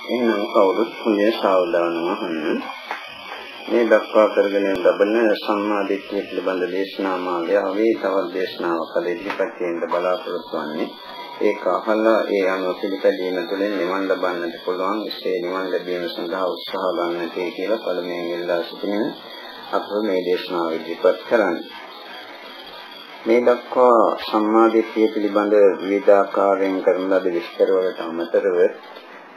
එහෙනම් කවුරුත් හොඳේ සාවධානව අහන්න. මේ දක්වා කරගෙන ලබන සම්මා දිට්ඨිය පිළිබඳ දේශනා මාලාවේ තවත් දේශනාවක් අද ඉදිරිපත් කිරීමට බලාපොරොත්තු වෙන්නේ. ඒක අහලා ඒ අනුව පිළිපැදීම තුළින් නිවන් ලබන්නට පුළුවන්. ඒ නිවන් ලැබීම සඳහා උත්සාහ ගන්නට කියලා පළමුවෙන් ඉල්ලා සිටින අප මේ දේශනාව ඉදිරිපත් කරන්නේ. මේ දක්වා සම්මා දිට්ඨිය පිළිබඳ විවිධ ආකාරයෙන් කරන ලද විස්තර වලට අමතරව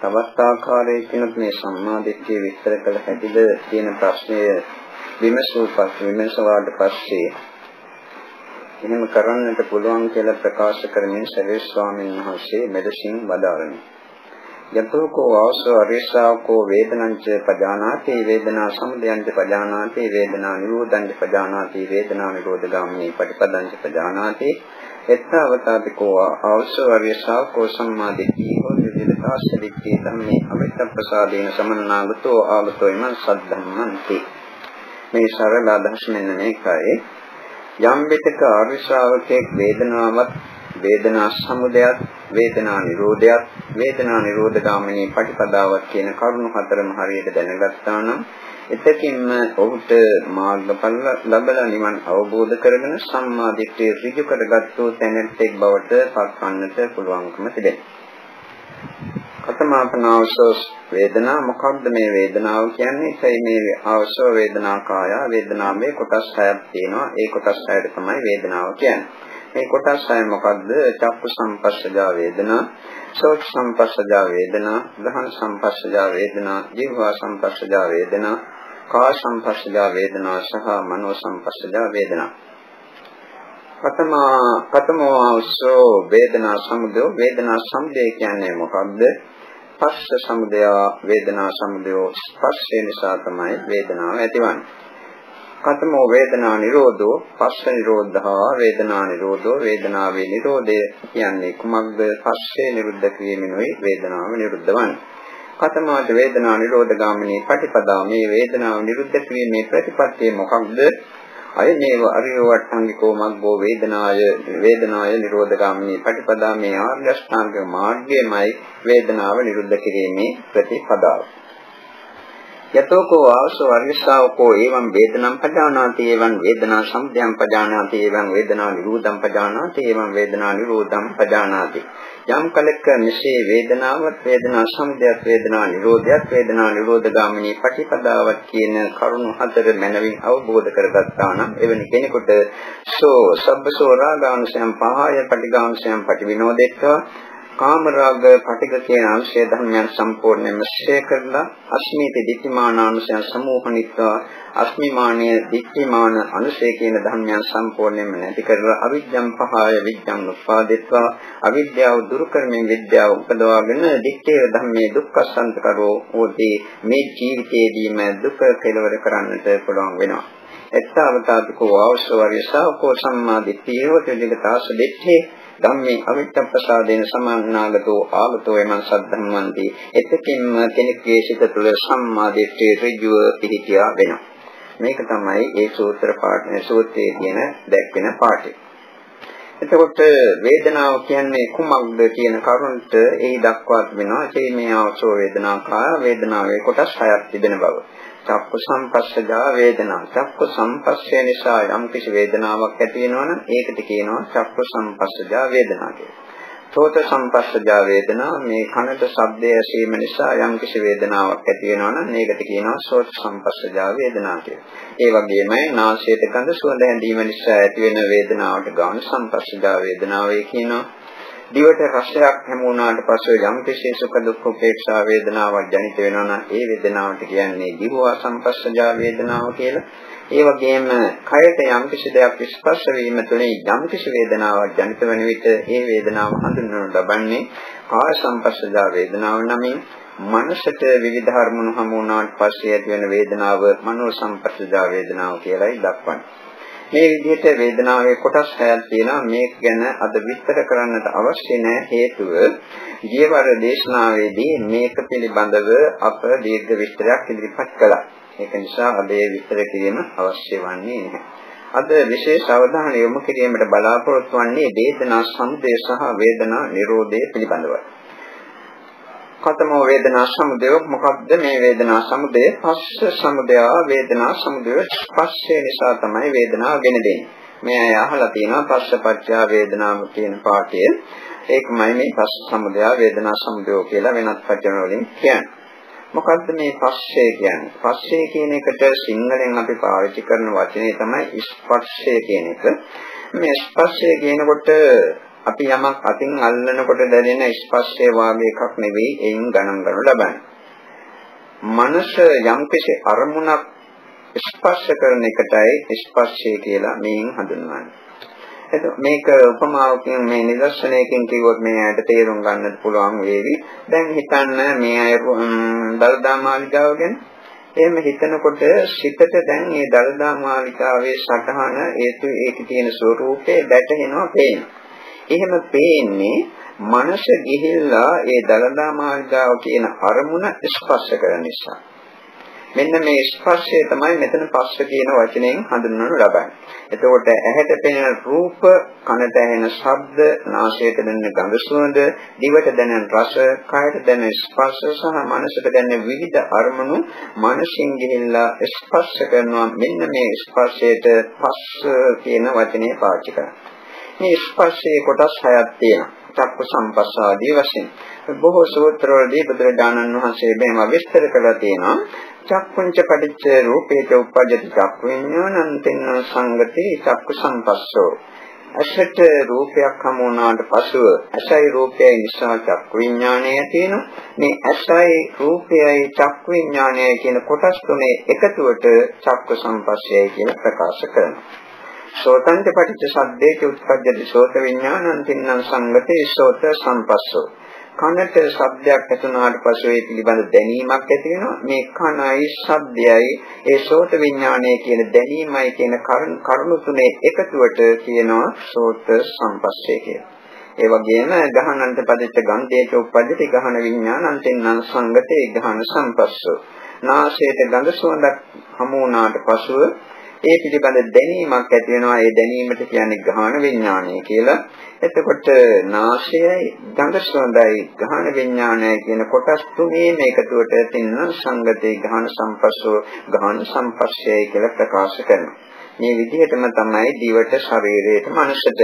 තවත් ආකාරයකින් මේ සම්මා දිට්ඨිය විස්තර කළ හැටිද කියන ප්‍රශ්නය විමසුවාට පස්සේ එහෙම කරන්නට පුළුවන් කියලා ප්‍රකාශ කරමින් සරියුත් ස්වාමීන් වහන්සේ මෙදසින් වදාළා. යතෝකෝ ආසෝ අරිසාවකෝ වේදනංච පජානාති වේදනා සමුදයංච පජානාති වේදනා නිරෝධංච පජානාති වේදනා නිරෝධගාමිනී පටිපදංච පජානාති එත්තවතාපිකෝ ආසෝ අරිසාවකෝ සම්මාදිට්ඨිය විවිධාස්තිකේ ධම්මේ අවිත්තප්පසාදේන සමන්නාගතෝ ආගතෝ ඉමං සද්ධම්මන්ති. මේ සරල අදහස මෙන්න මේකයි. යම් විටක අරිසාවකේ වේදනාවක් වේදනා සමුදයත් වේදනා නිරෝධයත් වේදනා නිරෝධගාමිනී පටිපදාවක් කියන කරුණු හතරම හරියට දැනගත්තා නම් එතකින්ම ඔහුට මාර්ගඵල ලැබලා නිවන් අවබෝධ කරගෙන සම්මා දිට්ඨිය ඍජු කරගත්තු තැනැත්තෙක් බවට පත්වන්නට පුළුවන්කම තිබෙනවා. කතමාපනාවසෝ වේදනා මොකක්ද මේ වේදනාව කියන්නේ? ඒ මේ ආවසෝ වේදනා කාය වේදනාවේ කොටස් හයක් තියෙනවා. ඒ කොටස් හයට තමයි වේදනාව කියන්නේ. මේ කොටස් හය මොකක්ද? චක්කු සම්පස්සජා වේදනා, සෝත සම්පස්සජා වේදනා, ගහන සම්පස්සජා වේදනා, ජීවා සම්පස්සජා වේදනා, කාය සම්පස්සජා වේදනා සහ මනෝ සම්පස්සජා වේදනා. ප්‍රථමෝ ආවසෝ වේදනා සමුදය. වේදනා සමුදය කියන්නේ මොකක්ද? පස්ස සමුදය වේදනා සමුදය ස්පර්ශය නිසා තමයි වේදනාව ඇතිවන්නේ. කතමෝ වේදනා නිරෝධෝ පස්ස නිරෝධා වේදනා නිරෝධෝ වේදනාවේ නිරෝධය කියන්නේ කුමක්ද? පස්සේ නිරුද්ධ කිරීමෙනුයි වේදනාව නිරුද්ධ වන්නේ. කතමාද වේදනා නිරෝධගාමිනී පටිපදා මේ වේදනාව නිරුද්ධ කිරීමේ ප්‍රතිපත්තිය මොකක්ද? අයනේව අරියෝ වට්ටංගිකෝ මග්ගෝ වේදනාය නිරෝධගාමිනී පටිපදා මේ ආර්ය අෂ්ටාංග මාර්ගයමයි වේදනාව නිරුද්ධ කිරීමේ ප්‍රතිපදාව. යතෝකෝ ආසෝ අරිසාවකෝ එවං වේදනං පජානාති එවං වේදනා සමුදයං පජානාති එවං වේදනා නිරෝධං පජානාති එවං වේදනා නිරෝධං පජානාති. යම් කලක මෙසේ වේදනාවත් වේදනා සමුදයත් වේදනා නිරෝධයත් වේදනා නිරෝධගාමිනී පටිපදාවත් කියන කරුණු හතර මනවින් අවබෝධ කරගත්තා නම් එවැනි කෙනෙකුට සෝ සබ්බසෝ රාගාංශයන් පහය පටිඝාංශයන් පටිවිනෝදෙත්වා කාමරාග පටිඝ කියන අංශය ධර්මයන් සම්පූර්ණයෙන්ම ශේ කරලා අස්මිත දිට්ඨිමානාංශයන් සමූහනිත්වා අස්මිමානීය දිට්ඨිමාන අනුශය කියන ධර්මයන් සම්පූර්ණයෙන්ම නැති කරලා අවිජ්ජං පහය විජ්ජං උපාදිත්වා අවිද්‍යාව දුරු කරමින් විද්‍යාව උපදවාගෙන දිට්ඨිය ධම්මේ දුක්ඛසන්තකරෝ හෝති. මේ ජීවිතයේදීම දුක කෙලවර කරන්නට පුළුවන් වෙනවා. එත්තවතාවකෝ ආවසවරිසාවකෝ සම්මා දිට්ඨිය වේදිකතාස දිට්ඨේ ධම්මේ අවිත්තප්පසාදේන සමන්නාගතෝ ආගතෝ එමං සද්ධම්මන්ති. එතකින්ම කෙනෙකුගේ සිත තුළ සම්මා දිට්ඨිය ඍජුව පිහිටියා වෙනවා. මේක තමයි ඒ සූත්‍රයේ කියන දැක්වෙන පාඩය. එතකොට වේදනාව කියන්නේ කුමක්ද කියන කරුණට එහි දක්වා තිබෙනවා. මේ ආවසෝ වේදනා කාය වේදනාවේ කොටස් හයක් තිබෙන බව. චක්කු සම්පස්සජා වේදනා. චක්කු සම්පස්සය නිසා යම් කිසි වේදනාවක් ඇති වෙනවා නම් ඒකට කියනවා චක්කු සම්පස්සජා වේදනා කියලා. සෝත සම්පස්සජා වේදනා මේ කනට ශබ්දය ඇසීම නිසා යම් කිසි වේදනාවක් ඇති වෙනවා නම් ඒකට කියනවා සෝත සම්පස්සජා වේදනා කියලා. ඒ වගේමයි නාසයට ගඳ සුවඳ හැඳීම නිසා ඇති වෙන වේදනාවට ගාන සම්පස්සජා වේදනාවේ කියනවා. දිවට රසයක් හැමුණාට පස්සේ යම් කිසි සුඛ දුක්ඛ උපේක්ෂා වේදනාවක් ජනිත වෙනවා නම් ඒ වේදනාවට කියන්නේ දිවවා සම්පස්සජා වේදනාව කියලා. ඒ වගේම කයට යම් කිසි දෙයක් ස්පර්ශ වීම තුළින් යම් කිසි වේදනාවක් ජනිත වන විට ඒ වේදනාව හඳුන්වනු ලබන්නේ කාය සම්පස්සජා වේදනාව නමින්. මනසට විවිධ අරමුණු හමු වුණාට පස්සේ ඇති වෙන වේදනාව මනෝ සම්පස්සජා වේදනාව කියලායි දක්වන්නේ. මේ විදිහට වේදනාවේ කොටස් හයක් තියෙනවා. මේක ගැන අද විස්තර කරන්නට අවශ්‍ය නැහැ. හේතුව ගියවර දේශනාවේදී මේක පිළිබඳව අප දීර්ඝ විස්තරයක් ඉදිරිපත් කළා. ඒක නිසා අද ඒ විස්තර කිරීම අවශ්‍ය වන්නේ නැහැ. අද විශේෂ අවධානය යොමු කිරීමට බලාපොරොත්තු වන්නේ වේදනා සමුදය සහ වේදනා නිරෝධය පිළිබඳව. කතමෝ වේදනා සමුදය මොකක්ද මේ වේදනා සමුදය? පස්ස සමුදය වේදනා සමුදය. ස්පර්ශය නිසා තමයි වේදනාව ගෙන දෙන්නේ. මේ අය අහලා තියෙනවා පස්සපච්චය වේදනාව කියන පාඩය. ඒකමයි මේ පස්ස සමුදය වේදනා සමුදය කියලා වෙනත් වචන වලින් කියන්නේ. මොකද්ද මේ පස්සේ කියන්නේ? පස්සේ කියන එකට සිංහලෙන් අපි පාවිච්චි කරන වචනේ තමයි ස්පර්ශය කියන එක. මේ ස්පර්ශය කියනකොට අපි යමක් අතින් අල්ලනකොට දැනෙන ස්පර්ශය වාගේ එකක් නෙවෙයි එයින් ගණන් ගන්න ලබන්නේ. මනස යම්කිසි අරමුණක් ස්පර්ශ කරන එකටයි ස්පර්ශය කියලා මේන් හඳුන්වන්නේ. එතකොට මේක උපමාවකින් මේ නිදර්ශනයකින් කිව්වොත් මේ ඇයට තේරුම් ගන්නත් පුළුවන් වේවි. දැන් හිතන්න මේ අය දළදා මාලිගාව ගැන. එහෙම හිතනකොට සිතට දැන් මේ දළදා මාලිගාවේ සටහන ඒකේ තියෙන ස්වરૂපේ වැටහෙනවා පේනවා. එහෙම පේන්නේ මනස ගිහිල්ලා ඒ දළදා මාර්ගාව කියන අරමුණ ස්පර්ශ කරන නිසා. මෙන්න මේ ස්පර්ශය තමයි මෙතන පස්ස කියන වචනයෙන් හඳුන්වනු ලබන්නේ. එතකොට ඇහැට පෙනෙන රූප, කනට ඇහෙන ශබ්ද, නාසයට දැනෙන ගඳ සුවඳ, දිවට දැනෙන රස, කයට දැනෙන ස්පර්ශ සහ මනසට දැනෙන විවිධ අරමුණු මනසින් ගිහිල්ලා ස්පර්ශ කරනවා. මෙන්න මේ ස්පර්ශයට පස්ස කියන වචනේ පාවිච්චි කරනවා. මේ ස්පර්ශයේ කොටස් 6ක් තියෙනවා. චක්කු සම්පස්සාදී වශයෙන්. බොහෝ සූත්‍රවලදී බුදුරජාණන් වහන්සේ මේව විස්තර කරලා තියෙනවා. චක්කුංච පටිච්ච රූපේච උප්පජ්ජති චක්කු විඤ්ඤාණං තින්න සංගති චක්කු සම්පස්සෝ. අසට රූපයක් හමු වුණාට පසුව අසයි රූපයයි නිසා චක්කු විඤ්ඤාණය තියෙනවා. මේ අසයි රූපයයි චක්කු විඤ්ඤාණයයි කියන කොටස් තුනේ එකතුවට චක්කු සම්පස්සයයි කියලා ප්‍රකාශ කරනවා. සෝතංච පටිච්ච සද්දේච උත්පජ්ජති සෝත විඥානං තින්නම් සංගතේ සෝත සම්පස්සෝ. කනට ශබ්දයක් ඇතුණාට පසු ඒ පිළිබඳ දැනීමක් ඇති වෙනවා. මේ කනයි ශබ්දයයි ඒ සෝත විඥානය කියන දැනීමයි කියන කරුණු තුනේ එකතුවට කියනවා සෝත සම්පස්සේ කියලා. ඒ වගේම ගහනන්ත පදිච්ච ගන්ධේච උප්පජ්ජති ගහන විඥානං තින්නම් සංගතේ ගහන සම්පස්සෝ. නාසයට ගඳ සුවඳක් හමු වුණාට පසුව ඒ පිළිබඳ දැනීමක් ඇති වෙනවා. ඒ දැනීමට කියන්නේ ගාහන විඥානය කියලා. එතකොට නාසයයි ගඳ සුවඳයි ගාහන විඥානයයි කියන කොටස් තුනේම එකතුවට තින්න සංගතේ ගාහන සම්පස්සෝ ගාහන සම්පස්සයයි කියලා ප්‍රකාශ කරනවා. මේ විදිහටම තමයි දිවට, ශරීරයට, මනසට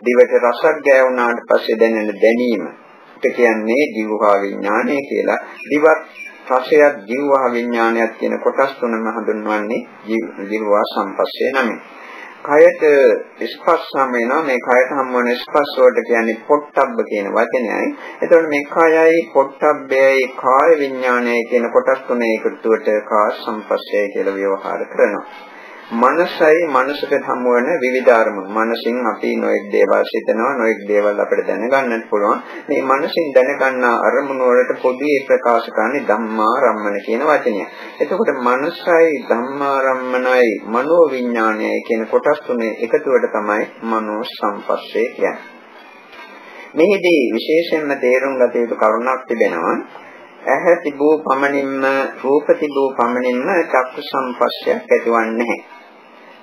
දිවට රසක් ගෑවුනාට පස්සේ දැනෙන දැනීම කියන්නේ දිවහා විඥානය කියලා. දිවත් රසයත් ජීවහා විඥානයත් කියන කොටස් තුනම හඳුන්වන්නේ ජීවහා සම්පස්සේ නමින්. කයට ස්පර්ශම වෙනවා. මේ කයට හම් වන ස්පර්ශ වලට කියන්නේ පොට්ටබ්බ කියන වචනයයි. එතකොට මේ කයයි පොට්ටබ්බයයි කාය විඥානයයි කියන කොටස් තුනේ එකතුවට කාය සම්පස්සයයි කියලා ව්‍යවහාර කරනවා. මනසයි මනසට හමු වෙන විවිධ අරමුණු. මනසින් අපි නොඑක් දේවල් සිතනවා, නොඑක් දේවල් අපිට දැනගන්නත් පුළුවන්. මේ මනසින් දැනගන්න අරමුණු වලට පොදුවේ ප්‍රකාශ කරන්නේ ධම්මාරම්මන කියන වචනය. එතකොට මනසයි ධම්මාරම්මනයි මනෝ විඥානයයි කියන කොටස් තුනේ එකතුවට තමයි මනෝ සම්පස්සේ කියන්නේ. මෙහිදී විශේෂයෙන්ම තේරුම් ගත යුතු කරුණක් තිබෙනවා. ඇහැ තිබූ පමණින්ම රූප තිබූ පමණින්ම චක්කු සම්පස්සයක් ඇතිවන්නේ නැහැ.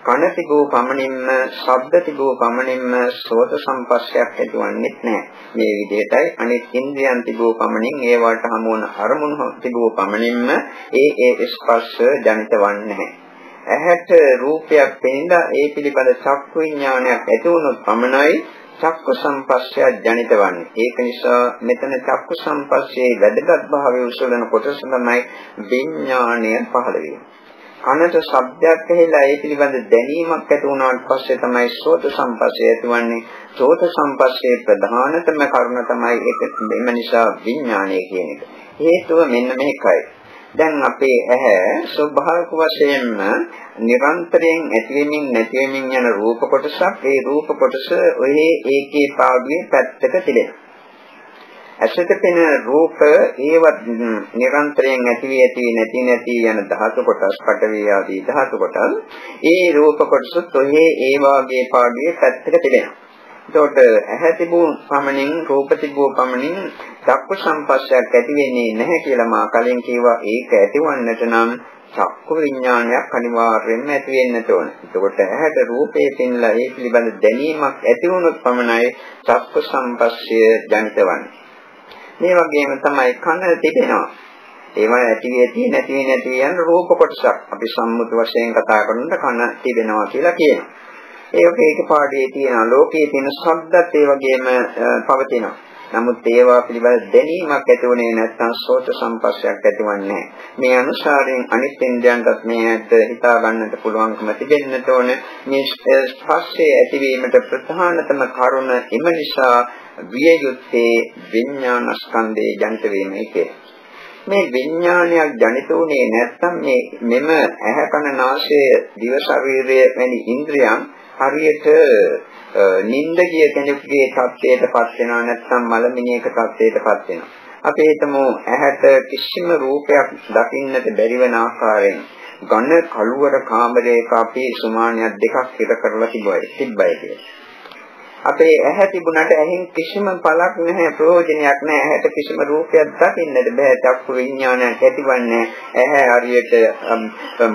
කන තිබූ පමණින්ම ශබ්ද තිබූ පමණින්ම සෝත සම්පස්සයක් ඇතිවන්නේ නැහැ. මේ විදිහටයි අනිත් ඉන්ද්‍රියන් තිබූ පමණින් ඒවට හමු වන අරමුණු තිබූ පමණින්ම ඒ ස්පර්ශ ජනිතවන්නේ නැහැ. ඇහැට රූපයක් පෙනෙලා ඒ පිළිබඳ චක්කු විඥානයක් ඇති වුණොත් පමණයි චක්කු සම්පස්සය ජනිත වන්නේ. ඒක නිසා මෙතන චක්කු සම්පස්සේ වැදගත් භාවය උසලන කොටස තමයි විඥාණය පහළ වෙන්නේ. කනට ශබ්දයක් ඇහිලා ඒ පිළිබඳ දැනීමක් ඇති වුණාට පස්සේ තමයි සෝත සම්පස්සේ ඇතිවන්නේ. සෝත සම්පස්සේ ප්‍රධානතම කරුණ තමයි ඒක. එම නිසා විඥාණය කියන එක. හේතුව මෙන්න මේකයි. දැන් අපේ ඇහැ ස්වභාවික වශයෙන්ම නිරන්තරයෙන් ඇතිවෙමින් නැතිවෙමින් යන රූප කොටසක්. ඒ රූප කොටස ඔහේ ඒකේ පාඩුවේ පැත්තක තිබෙනවා. ඇසට පෙනෙන රූප ඒවත් නිරන්තරයෙන් ඇති නැති යන ධාතු කොටස්, පඨවි ආදී ධාතු කොටස්. ඒ රූප කොටසත් ඔහේ ඒ වාගේ පාඩුවේ පැත්තක තිබෙනවා. එතකොට ඇහැ තිබූ පමණින් රූප තිබූ පමණින් චක්කු සම්පස්සයක් ඇති වෙන්නේ නැහැ කියලා මා කලින් කිව්වා. ඒක ඇතිවන්නට නම් චක්කු විඥානයක් අනිවාර්යයෙන්ම ඇති වෙන්නට ඕන. එතකොට ඇහැට රූපේ පෙන්ලා ඒ පිළිබඳ දැනීමක් ඇති වුණොත් පමණයි චක්කු සම්පස්සය ජනිත වන්නේ. මේ වගේම තමයි කන තිබෙනවා. ඒවා ඇති නැති යන රූප කොටසක්. අපි සම්මුත වශයෙන් කතා කරනකොට කන තිබෙනවා කියලා කියනවා. ඒක පාඩේ තියෙන ලෝකයේ තියෙන ශබ්දත් ඒ වගේම පවතිනවා. නමුත් ඒවා පිළිබඳ දැනීමක් ඇතිවන්නේ නැත්නම් සෝත සම්පස්සයක් ඇතිවන්නේ නැහැ. මේ අනුසාරයෙන් අනිත් ඉන්ද්‍රයන්ටත් මේකට හිතා ගන්නට පුළුවන්කම තිබෙන්නට ඕන. මේ ස්පර්ශයේ ඇතිවීමට ප්‍රධානතම කරුණ එම නිසා විය යුත්තේ විඥානස්කන්ධයේ ජනිත වීමයි කියලා. මේ විඥානයක් ජනිත වුණේ නැත්නම් මෙම ඇහැ කන නාසය දිව ශරීරය වැනි ඉන්ද්‍රියන් හරියට නින්ද කිය කෙනෙකුගේ තත්ත්වයටපත් වෙනවා නැත්නම් මලමිණියක තත්ත්වයටපත් වෙනවා. අපි හිතමු ඇහැට කිසිම රූපයක් දකින්නට බැරි වෙන ආකාරයෙන් ඝන කළුවර කාමරයක අපි සුමානියක් දෙකක් හිර කරලා තිබ්බයි කියලා. අපේ ඇහැ තිබුණාට ඇහෙන් කිසිම පළක් නැහැ, ප්‍රයෝජනයක් නැහැ. ඇහැට කිසිම රූපයක් දකින්නට බෑ. චක්කු විඥානයක් ඇතිවන්නේ ඇහැ හරියට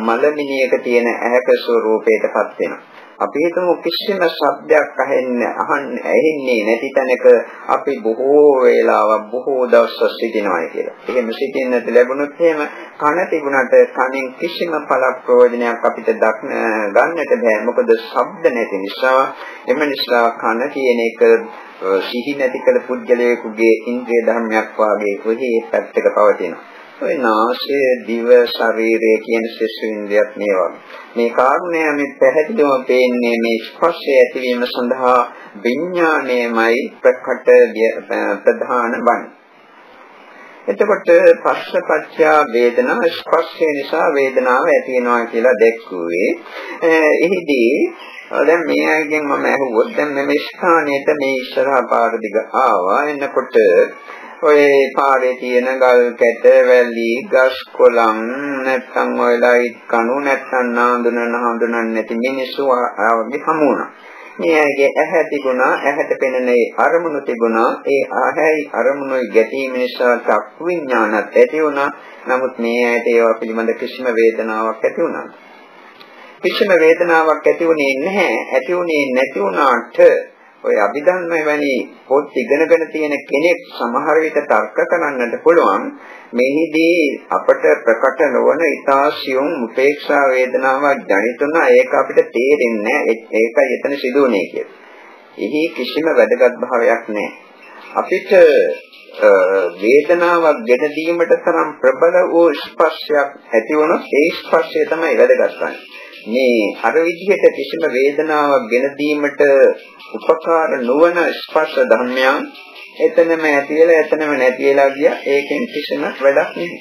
මලමිණියක තියෙන ඇහැක ස්වරූපයටපත් වෙනවා. අපි හිතමු කිසිම ශබ්දයක් ඇහෙන්නේ නැති තැනක අපි බොහෝ වේලාවක් බොහෝ දවස් සිටිනවා කියලා. එහෙම සිටින්නට ලැබුණොත් එහෙම කන තිබුණාට කනෙන් කිසිම පළක් ප්‍රයෝජනයක් අපිට ගන්නට බෑ. මොකද ශබ්ද නැති නිසා. එම නිසා කන කියන එක සිහි නැති කළ පුද්ගලයෙකුගේ ඉන්ද්‍රිය ධර්මයක් වාගේ කොහේ පැත්තක පවතිනවා. ඔය නාසය දිව ශරීරය කියන සෙසු ඉන්ද්‍රියත් මේවා. මේ කාරණය මේ පැහැදිලිවම පේන්නේ මේ ස්පර්ශය ඇතිවීම සඳහා විඥාණයමයි ප්‍රකට ප්‍රධාන වන්නේ. එතකොට පස්සපච්චය වේදනා ස්පර්ශය නිසා වේදනාව ඇති වෙනවා කියලා දැක්කුවේ. එහිදී දැන් මේ අයගෙන් මම අහුවොත් දැන් මේ ස්ථානයට මේ ඉස්සරහා පාර දිග ආවා. එනකොට ඔය පාරේ තියෙන ගල් කැට වැලි ගස් කොළන් නැත්නම් ඔය ලයිට් කණු නැත්නම් හඳුනන්නේ නැති මිනිස්සු ආවගේ හමු වුණා. මේ අයගේ ඇහැ තිබුණා, ඇහැට පෙනෙන අරමුණු තිබුණා. ඒ ඇහැයි අරමුණුයි ගැටීම නිසා චක්කු විඥානත් ඇති වුණා. නමුත් මේ ඇයට ඒවා පිළිබඳ කිසිම වේදනාවක් ඇති වුණා. කිසිම වේදනාවක් ඇති වුණේ නැහැ. ඇති වුණේ නැති වුණාට ඔය අභිධර්ම වැනි පොත් ඉගෙනගෙන තියෙන කෙනෙක් සමහර විට තර්ක කරන්නට පුළුවන් මෙහිදී අපට ප්‍රකට නොවන ඊතාසියුම් උපේක්ෂා වේදනාවක් ජනිතුණා ඒක අපිට තේරෙන්නේ නැහැ ඒකයි එතන සිදුවන්නේ කියලා. එහි කිසිම වැදගත් භාවයක් නැහැ. අපිට වේදනාවක් ගෙන දීමට තරම් ප්‍රබල වූ ස්පර්ශයක් ඇති වුණොත් ඒ ස්පර්ශය තමයි වැදගත් වන්නේ. මේ අර විදිහට කිසිම වේදනාවක් ගෙන දීමට උපකාර නොවන ස්පර්ශ ධර්මයන් එතනම ඇතිලා එතනම නැතිලා ගියා. ඒකෙන් කිසිම වැඩක් නැහැ.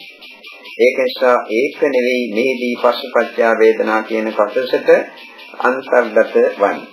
ඒක නිසා ඒක නෙවෙයි මේදී පස්සපච්චය වේදනා කියන කොටසට අන්තර්ගත වන්නේ.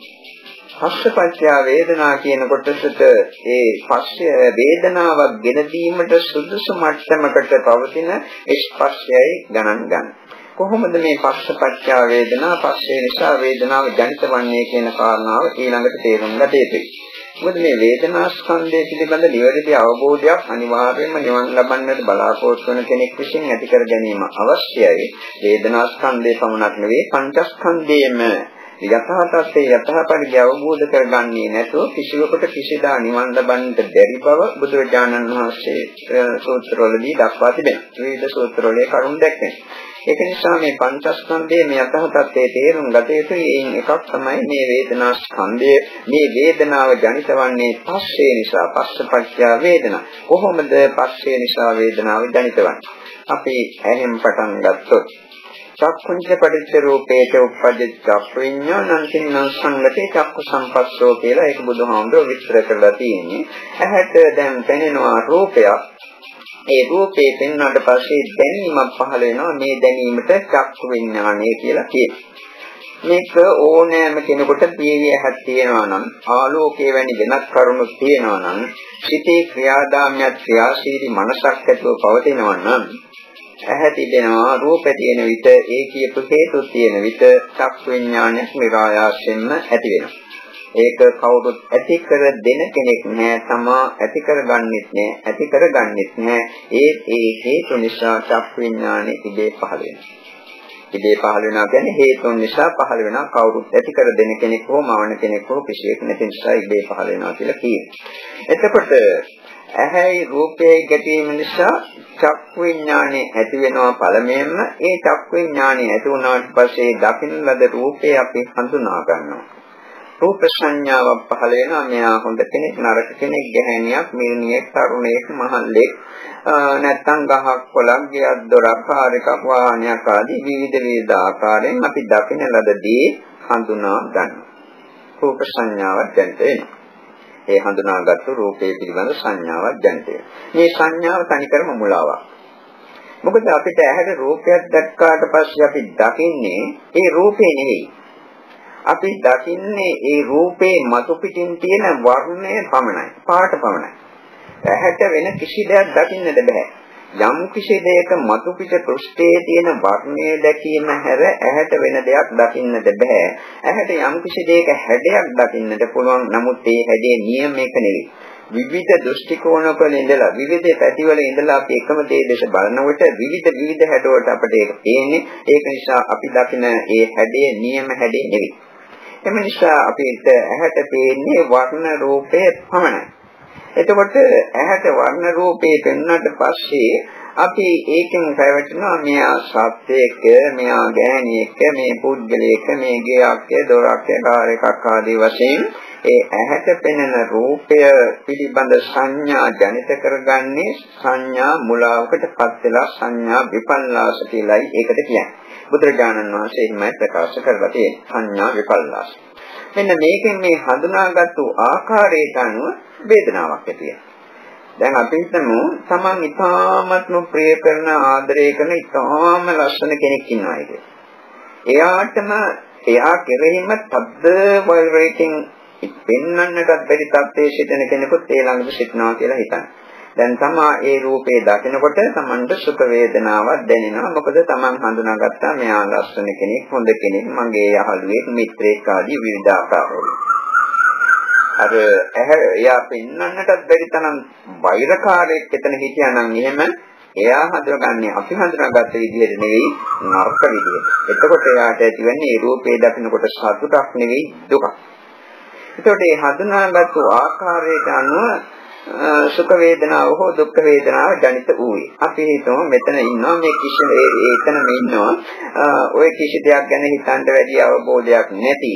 පස්සපච්චය වේදනා කියන කොටසට ඒ පස්ය වේදනාවක් ගෙන දීමට සුදුසු මට්ටමකට පවතින ස්පර්ශයයි ගණන් ගන්න. කොහොමද මේ පස්සපච්චය වේදනා පස්සේ නිසා වේදනාව ජනිත වන්නේ කියන කාරණාව ඊළඟට තේරුම් ගත යුතුයි. මොකද මේ වේදනා ස්කන්ධය පිළිබඳ නිවැරදි අවබෝධයක් අනිවාර්යයෙන්ම නිවන් ලබන්නට බලාපොරොත්තු වන කෙනෙක් විසින් ඇති කර ගැනීම අවශ්‍යයි. වේදනා ස්කන්ධය පමණක් නෙවෙයි පංචස්කන්ධයේම යථාර්ථයේ යථාපරිදි අවබෝධ කරගන්නේ නැතුව කිසිවෙකුට කිසිදා නිවන් ලබන්නට බැරි බව බුදුරජාණන් වහන්සේ සූත්‍රවලදී දක්වා තිබෙනවා. විවිධ සූත්‍රවලේ කරුණු දැක්වෙනවා. ඒක නිසා මේ පංචස්කන්ධයේ මේ යථාර්ථයේ තේරුම් ගත යුතුයි. ඒන් එකක් තමයි මේ වේදනා ස්කන්ධය. මේ වේදනාව ජනිත වන්නේ පස්සේ නිසා. පස්සපච්චය වේදනා. කොහොමද පස්සේ නිසා වේදනාව ජනිත වන්නේ? අපි ඇහෙන් පටන් ගත්තොත් චක්කුංච පටිච්ච රූපේච උප්පජ්ජ චක්ඛු විඤ්ඤාණං සින්නං සංගතේ චක්ඛු සම්පස්සෝ කියලා ඒක බුදුහාමුදුරුවෝ විස්තර කරලා තියෙන්නේ. ඇහැට දැන් පෙනෙනවා රූපයක්. ඒ රූපේ පෙන්වන්නට පස්සේ දැනීමක් පහළ වෙනවා. මේ දැනීමට චක්ඛු විඤ්ඤාණය කියලා කියනවා. මේක ඕනෑම කෙනෙකුට පියවිය හැක් තියෙනවා නම් ආලෝකයේ වැනි වෙනත් කරුණු තියෙනවා නම් සිතේ ක්‍රියාදාමයක් ක්‍රියාශීලී මනසක් ඇතුව පවතිනවා නම් ඇහැ තිබෙනවා රූප තියෙන විට ඒ කියපු හේතු තියෙන විට චක්ඛු විඤ්ඤාණය නිරායාසයෙන්ම ඇති වෙනවා. ඒක කවුරුත් ඇති කර දෙන කෙනෙක් නෑ. තමා ඇති කරගන්නෙත් නෑ. ඇති කරගන්නෙත් නෑ. ඒ හේතු නිසා චක්ඛු විඤ්ඤාණය ඉබේ පහළ වෙනවා. ඉබේ පහළ වෙනවා කියන්නේ හේතුන් නිසා පහළ වෙනවා. කවුරුත් ඇති කර දෙන කෙනෙක් හෝ මවන කෙනෙක් හෝ කිසියෙක් නැති නිසා ඉබේ පහළ වෙනවා කියලා කියනවා. එතකොට ඇහැයි රූපයයි ගැටීම නිසා චක්කු විඥානය ඇති වෙනවා පළමුවෙන්ම. ඒ චක්කු විඥානය ඇති වුණාට පස්සේ දකින්න ලද රූපේ අපි හඳුනා ගන්නවා. රූප සංඥාවක් පහළ වෙනවා. මෙයා හොඳ කෙනෙක්, නරක කෙනෙක්, ගැහැණියක්, මිනිහෙක්, තරුණයෙක්, මහල්ලෙක්, නැත්නම් ගහක්, කොළක්, ගෙයක්, දොරක්, කාර් එකක්, වාහනයක් ආදී විවිධ ආකාරයෙන් අපි දකින ලදදී හඳුනා ගන්නවා. රූප සංඥාවක් දැනට වෙනවා. ඒ හඳුනාගත්තු රූපේ පිළිබඳ සංඥාවක් දැනට වෙනවා. මේ සංඥාව තනිකරම මුලාවක්. මොකද අපිට ඇහැට රූපයක් දැක්කාට පස්සේ අපි දකින්නේ ඒ රූපේ නෙවෙයි. අපි දකින්නේ ඒ රූපේ මතු පිටින් තියෙන වර්ණය පමණයි, පාට පමණයි. ඇහැට වෙන කිසි දෙයක් දකින්නට බෑ. යම් කිසි දෙයක මතු පිට පෘෂ්ඨයේ තියෙන වර්ණය දැකීම හැර ඇහැට වෙන දෙයක් දකින්නට බෑ. ඇහැට යම් කිසි දෙයක හැඩයක් දකින්නට පුළුවන්. නමුත් ඒ හැඩේ නියමයක නෙවෙයි. විවිධ දෘෂ්ටි කෝණවල ඉඳලා විවිධ පැතිවල ඉඳලා අපි එකම දේ දැස බලනකොට විවිධ හැඩවලට අපිට ඒක පේන්නේ. ඒක නිසා අපි දකින ඒ හැඩේ නියම හැඩේ නෙවෙයි. එම නිසා අපිට ඇහැට පේන්නේ වර්ණ රූපේ පමණයි. එතකොට ඇහැට වර්ණ රූපේ පෙන්වන්නට පස්සේ අපි ඒකෙන් පැවැටෙනවා මෙයා සත්‍යයක, මෙයා ගෑණියෙක්, මේ පුද්ගලයෙක්, මේ ගෙයක්, දොරක්, කාර් එකක් ආදී වශයෙන් ඒ ඇහැට පෙනෙන රූපය පිළිබඳ සංඥා ජනිත කරගන්නේ සංඥා මුලාවකටපත් වෙලා සංඥා විපල්ලාස කියලායි ඒකට කියන්නේ. බුදුරජාණන් වහන්සේ එහෙමයි ප්‍රකාශ කරලා තියෙන්නේ. සංඥා විපල්ලාස. මෙන්න මේකෙන් මේ හඳුනාගත්තු ආකාරයට අනුව වේදනාවක් ඇති වෙනවා. දැන් අපි හිතමු තමන් ඉතාමත්ම ප්‍රිය කරන, ආදරය කරන ඉතාම ලස්සන කෙනෙක් ඉන්නවා කියලා. එයා කෙරෙහිම තද්ද වෛරයෙන් පෙන්වන්නටත් බැරි තත්ත්වයේ සිටින කෙනෙකුත් ඒ ළඟට සිටිනවා කියලා හිතන්න. දැන් තමා ඒ රූපේ දකිනකොට තමන්ට සුඛ වේදනාවක් දැනෙනවා. මොකද තමන් හඳුනාගත්තා මෙයා ලස්සන කෙනෙක්, හොඳ කෙනෙක්, මගේ යහළුවෙක්, මිත්‍රයෙක් ආදී විවිධ ආකාරවල. අර එයා පෙන්වන්නටත් බැරි තරම් වෛරකාරයෙක් එතන හිටියානම් එහෙම එයා හඳුනගන්නේ අපි හඳුනාගත්ත විදිහට නෙවෙයි, නරක විදිහට. එතකොට එයාට ඇතිවෙන්නේ ඒ රූපේ දකිනකොට සතුටක් නෙවෙයි, දුකක්. එතකොට මේ හඳුනාගත්තු ආකාරයට අනුව සුඛ වේදනාව හෝ දුක්ඛ වේදනාව ජනිත වූයි. අපි හිතමු මෙතන ඉන්නවා මේ කිසි එතනම ඉන්නවා ඔය කිසි දෙයක් ගැන හිතන්න වැඩි අවබෝධයක් නැති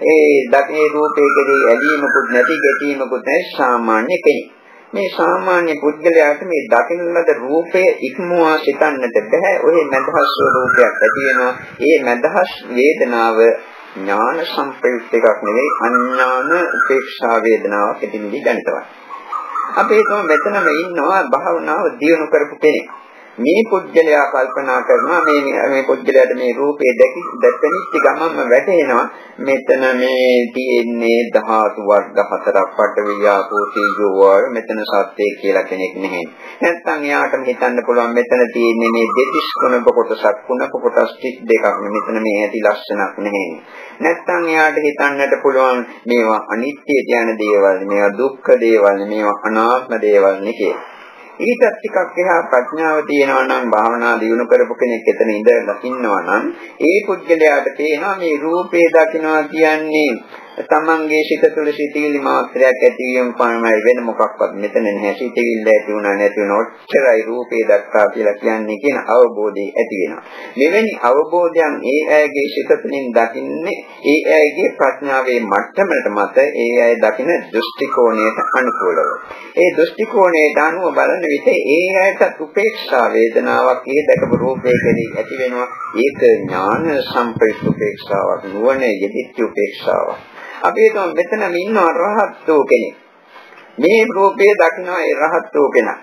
ඒ දකිනේ රූපේ කෙරෙහි ඇලීමකුත් නැති, ගැටීමකුත් නැති සාමාන්‍ය කෙනෙක්. මේ සාමාන්‍ය පුද්ගලයාට මේ දකින ලද රූපය ඉක්මවා සිතන්නට බෑ. ඔය මදහස් රූපයක් ඇති වෙනවා. ඒ මදහස් වේදනාව ඥාන සම්ප්‍රයුක්ත එකක් නෙවෙයි, අඥාන උපේක්ෂා වේදනාවක් ඇතිවෙන්නේ දැනටවත්. අපි හිතමු මෙතනම ඉන්නවා භාවනාව දියුණු කරපු කෙනෙක්. මේ පුද්ගලයා කල්පනා කරනවා මේ පුද්ගලයාට මේ රූපේ දැකෙනිච්ච ගමන්ම වැටෙනවා මෙතන මේ තියෙන්නේ ධාතු වර්ග හතරක්, පඨවි ආපෝ තේජෝ වායු, මෙතන සත්‍යය කියලා කෙනෙක් නැහැ. නැත්නම් එයාට හිතන්න පුළුවන් මෙතන තියෙන්නේ මේ දෙතිස් කුණප කොටසක්, කුණප කොටස් 32ක්, මෙතන මේ ඇති ලක්ෂණක් නැහැ. නැත්නම් එයාට හිතන්නට පුළුවන් මේවා අනිත්‍ය කියන දේවල්, මේවා දුක්ඛ දේවල්, මේවා අනාත්ම දේවල් නේ කියලා. ඊටත් ටිකක් එහා ප්‍රඥාව තියෙනවා නම්, භාවනා දියුණු කරපු කෙනෙක් එතන ඉඳලා ඉන්නවා නම් ඒ පුද්ගලයාට තේනවා මේ රූපේ දකින්නවා කියන්නේ තමන්ගේ සිත තුළ සිටිවිලි මාත්‍රයක් ඇතිවීම පමණයි, වෙන මොකක්වත් මෙතන නැහැ. සිටිවිල්ල ඇති වුණා නැති වුණා ඔච්චරයි රූපේ දැක්කා කියලා කියන්නේ කියන අවබෝධය ඇති වෙනවා. මෙවැනි අවබෝධයන් ඒ අයගේ සිත තුළින් දකින්නේ ඒ අයගේ ප්‍රඥාවේ මට්ටමකට මත ඒ අය දකින දෘෂ්ටි කෝණයට අනුකූලව. ඒ දෘෂ්ටි කෝණයට අනුව බලන විට ඒ අයට උපේක්ෂා වේදනාවක් ඒ දැකපු රූපේ කෙරෙහි ඇති වෙනවා. ඒක ඥාන සම්ප්‍රයුක්ත උපේක්ෂාවක්, නුවණ යෙදිච්ච උපේක්ෂාවක්. අපි හිතමු මෙතනම ඉන්නවා රහත් වූ කෙනෙක්. මේ රූපේ දකින්න ඒ රහත් වූ කෙනා.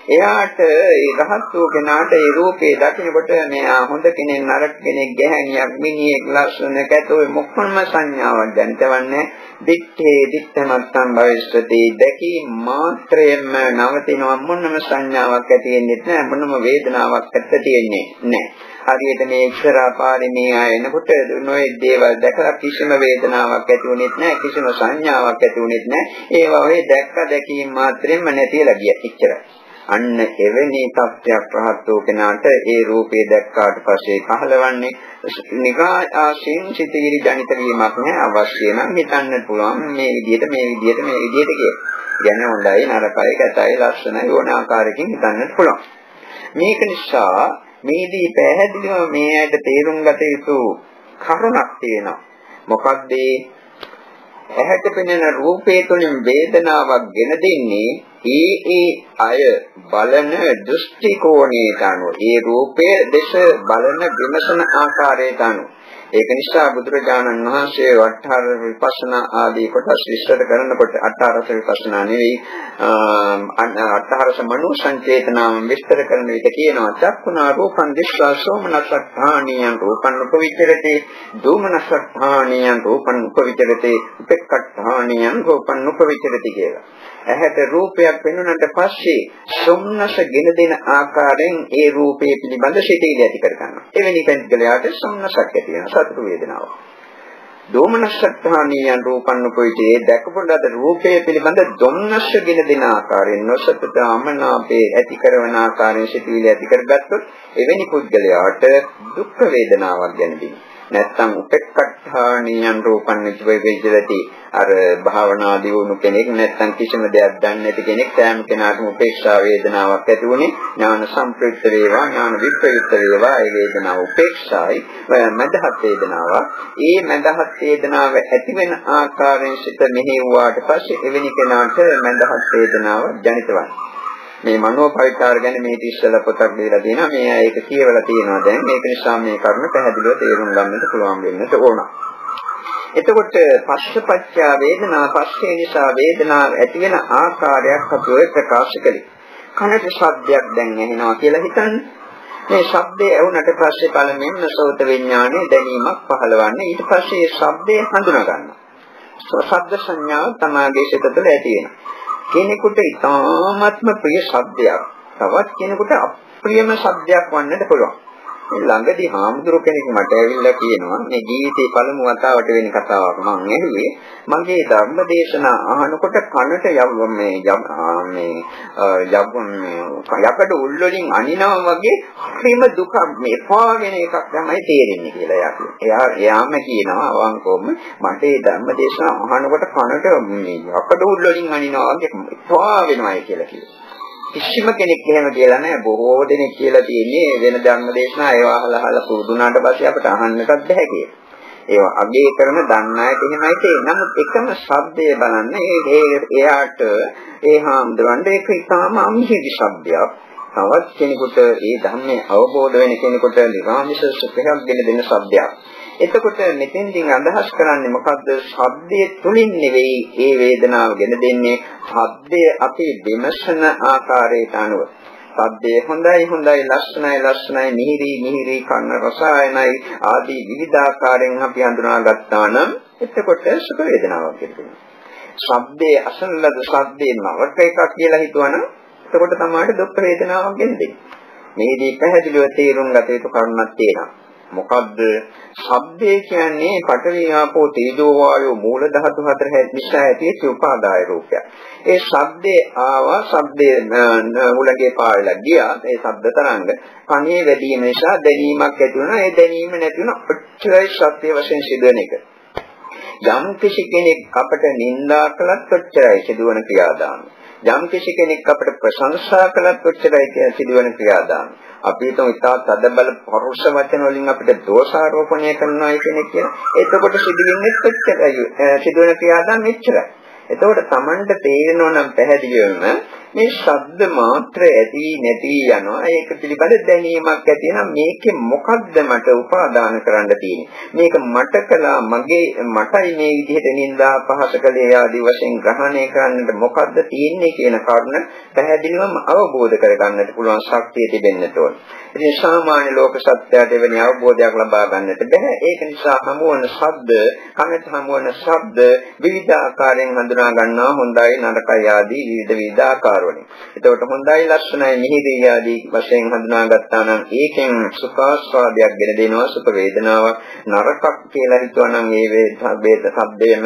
එයාට ඒ රහත් වූ කෙනාට ඒ රූපේ දකින්නකොට මෙයා හොඳ කෙනෙක්, නරක කෙනෙක්, ගැහැණියක්, මිනිහෙක්, ලස්සන කැතෝ මොකක්ම සංඥාවක් දැනතවන්නේ. දිත්තේ දිත්තමත්තම් භවිෂ්‍යති, දැකී මාත්‍රයෙන්ම නවතිනවා. මොනම සංඥාවක් ඇති වෙන්නේ නැහැ, මොනම වේදනාවක් ඇත්ත තියෙන්නේ නැහැ. හරියට මේ ඉස්සරහා පාරේ මේ ආය එනකොට නොයේ දේවල් දැකලා කිසිම වේදනාවක් ඇති වුණෙත් නැහැ, කිසිම සංඥාවක් ඇති වුණෙත් නැහැ. ඒවා ඔය දැකීම මාත්‍රෙන්ම නැතිලා ගියා. එච්චරයි. අන්න එවැනි තත්ත්වයක් රහත් වූ කෙනාට ඒ රූපේ දැක්කාට පස්සේ පහළවන්නේ නිකාශයෙන් සිටිවිලි ජනිත වීමක් නෑ. අවශ්‍ය නම් හිතන්න පුළුවන් මේ විදිහට කියලා. ගැන හොඳයි නරකයි කැතයි ලස්සනයි ඕන ආකාරයකින් හිතන්නත් පුළුවන්. මේක නිසා මේදී පැහැදිලිව මේ ඇයිද තේරුම් ගත යුතු කරුණක් තියෙනවා. මොකක්ද ඇහැට පෙනෙන රූපේ තුලින් වේදනාවක් ගෙන දෙන්නේ ඒ අය බලන දෘෂ්ටි කෝණයට අනුව ඒ රූපයේ දේශ බලන විමසන ආකාරයට අනුව. ඒක නිසා බුදුරජාණන් වහන්සේ අට්ඨාර විපස්සනා ආදී කොටස් විස්තර කරනකොට අට්ඨාරස විපස්සනා නෙවෙයි අට්ඨාරස මනෝ සංචේතනාව විස්තර කරන විට කියනවා චක්කුණා රූපං දිස්වා සෝමනස්සඨානියං රූපං උපවිචරති දෝමනස්සඨානියං රූපං උපවිචරති උපෙක්ඛඨානියං රූපං උපවිචරති කියලා. ඇහැට රූපයක් පෙනුනට පස්සේ සොම්නස ගෙන දෙන ආකාරයෙන් ඒ රූපය පිළිබඳ සිතේදී ඇති කර ගන්නවා. එවැනි කෙනෙකුට සොම්නසක් ඇති වෙනවා. සතුටු වේදනාව. දෝමනස්සඨානියන් රූපන්න කොයිතේ දැකපොඩද රූපය පිළිබඳ ධම්නස්සගෙන දෙන ආකාරයෙන් නොසතුට අමනාපේ ඇති කරන ආකාරයෙන් සිටිවිලි ඇති කරගත්තොත් එවැනි පුද්ගලයාට දුක් වේදනාවක් ගැනදී නැත්තම් උපෙක්ඛඨානියන් රූපන්න විචිතති අර භාවනා දියුණු කෙනෙක් නැත්තම් කිසිම දෙයක් දන්නේ නැති කෙනෙක් සෑම කෙනාටම උපේක්ෂා වේදනාවක් ඇති වුණේ ඥාන සම්ප්‍රයුක්ත වේවා ඥාන විප්‍රයුක්ත වේවා ඒ වේදනාව උපේක්ෂායි මදහත් වේදනාවක් ඒ මදහත් වේදනාව ඇති වෙන ආකාරයෙන් සිත මෙහෙවුවාට පස්සේ එවැනි කෙනාට මදහත් වේදනාව ජනිත වෙනවා. මේ මනෝ පරිචාර ගැන මේ ඉස්සෙල්ලා පොතක් දීලා තියෙනවා. මේ ඒක කියවලා තියෙනවා දැන්. මේක නිසා මේ කරුණ පැහැදිලිව තේරුම් ගන්නට පුළුවන් වෙන්නට ඕන. එතකොට පස්සපච්චා වේදනා පස්සේ නිසා වේදනාව ඇති වෙන ආකාරයක් අපිව ප්‍රකාශ කළේ. කනට ශබ්දයක් දැන් ඇහෙනවා කියලා හිතන්න. මේ ශබ්දය ඇහුනට පස්සේ පළමුවෙන් සෝත විඥානයේ දැනීමක් පහළවන්නේ. ඊට පස්සේ ඒ ශබ්දය හඳුනා ගන්නවා. ශබ්ද සංඥාව තමාගේ සිත තුළ ඇති වෙනවා. කෙනෙකුට ඉතාමත්ම ප්‍රිය ශබ්දයක් තවත් කෙනෙකුට අප්‍රියම ශබ්දයක් වන්නට පුළුවන්. මේ ළඟදී හාමුදුරු කෙනෙක් මට ඇවිල්ලා කියනවා මේ ජීවිතේ පළමු වතාවට වෙන කතාවක් මම ඇහුවේ මගේ ධර්ම දේශනා අහනකොට කනට යකඩ උල් වලින් අනිනවා වගේ ප්‍රේම දුක මේ පාගෙන එකක් තමයි තේරෙන්නේ කියලා එයාම කියනවා අවංකවම මට මේ ධර්ම දේශනා අහනකොට කනට යකඩ උල් වලින් අනිනවා වගේ පාගෙනවායි කියලා කිව්වා. කිසිම කෙනෙක් එහෙම කියලා නැහැ. බොහෝ දෙනෙක් කියලා තියෙන්නේ වෙන ධර්ම දේශනා ඒවා අහලා පුරුදුනාට පස්සේ අපිට අහන්නටත් බැහැ කියලා. ඒවා අගය කරන දන්නායට එහෙමයි තියෙන්නේ. නමුත් එකම ශබ්දය බලන්න එයාට ඒ හාමුදුරන්ට ඒක ඉතාම අමිහිරි ශබ්දයක්. තවත් කෙනෙකුට ඒ ධර්මයේ අවබෝධ වෙන කෙනෙකුට නිරාමිෂ සුඛයක් ගෙන දෙන ශබ්දයක්. එතකොට මෙතෙන්දී අදහස් කරන්නේ මොකද්ද? ශබ්දයේ තුලින් නෙවෙයි ඒ වේදනාව ගෙන දෙන්නේ. ශබ්දය අපි විමසන ආකාරයට අනුව. ශබ්දයේ හොඳයි ලස්සනයි මිහිරි කන්න රසායනයි ආදී විවිධාකාරයෙන් අපි හඳුනා ගත්තා නම් එතකොට සුඛ වේදනාවක් ලැබෙනවා. ශබ්දයේ අසන ලද ශබ්දේ නවක එකක් කියලා හිතුවනම් එතකොට තමයි දුක් වේදනාවක් ගෙන්නේ. මේදී පැහැදිලිව තේරුම් ගත යුතු කරුණක් තියෙනවා. මොකද්ද? ශබ්දය කියන්නේ පඨවි ආපෝ තේජෝ වායෝ මූල ධාතු හතර නිසා ඇතිවෙච්ච උපාදාය රූපයක්. ඒ ශබ්දේ ආවා ශබ්දේ මුලගේ පාවෙලා ගියා. ඒ ශබ්ද තරංග කණේ වැඩිම නිසා දැනීමක් ඇති වුණා. ඒ දැනීම නැති වුණා. ඔච්චරයි සත්‍ය වශයෙන් සිදුවන එක. යම් කිසි කෙනෙක් අපට නිඳා කළත් ඔච්චරයි සිදුවන ක්‍රියාදාම. යම් කිසි කෙනෙක් අපට ප්‍රශංසා කළත් ඔච්චරයි සිදුවන ක්‍රියාදාම. අපි හිතමු ඉතාලි තදබල පරුෂ වචන වලින් අපිට දෝෂාරෝපණය කරනවා කියන එක. එතකොට සිදුවෙන්නේ ඔච්චරයි. සිදුවන ක්‍රියාදාම මෙච්චරයි. එතකොට Tamanට තේරෙනවා නම් පැහැදිලිවම මේ ශබ්ද මාත්‍ර ඇති නැති යනවා. ඒක පිළිබඳ දැනීමක් ඇති වෙනවා. මේකේ මොකද්ද මට උපාදාන කරන්න තියෙන්නේ? මේක මට කළා මටයි මේ විදිහට නින්දා පහස කළේ ආදී වශයෙන් ග්‍රහණය කරන්නට මොකද්ද තියෙන්නේ කියන කරුණ පැහැදිලිවම අවබෝධ කරගන්නට පුළුවන් ශක්තිය තිබෙන්න ඕන. ඉතින් සාමාන්‍ය ලෝක සත්‍යයට එවැනි අවබෝධයක් ලබා ගන්නට බැහැ. ඒක නිසා හමුවන ශබ්ද, කනට හමුවන ශබ්ද විවිධ ආකාරයෙන් හඳුනා ගන්නවා. හොඳයි නරකයි ආදී විවිධ ආකාර වලින්. එතකොට හොඳයි ලස්සනයි මිහිරි ආදී වශයෙන් හඳුනා ගත්තා නම් ඒකෙන් සුඛාස්වාදයක් ගෙන දෙනවා. සුඛ වේදනාවක්. නරකක් කියලා හිතුවා නම් ඒ ශබ්දයේම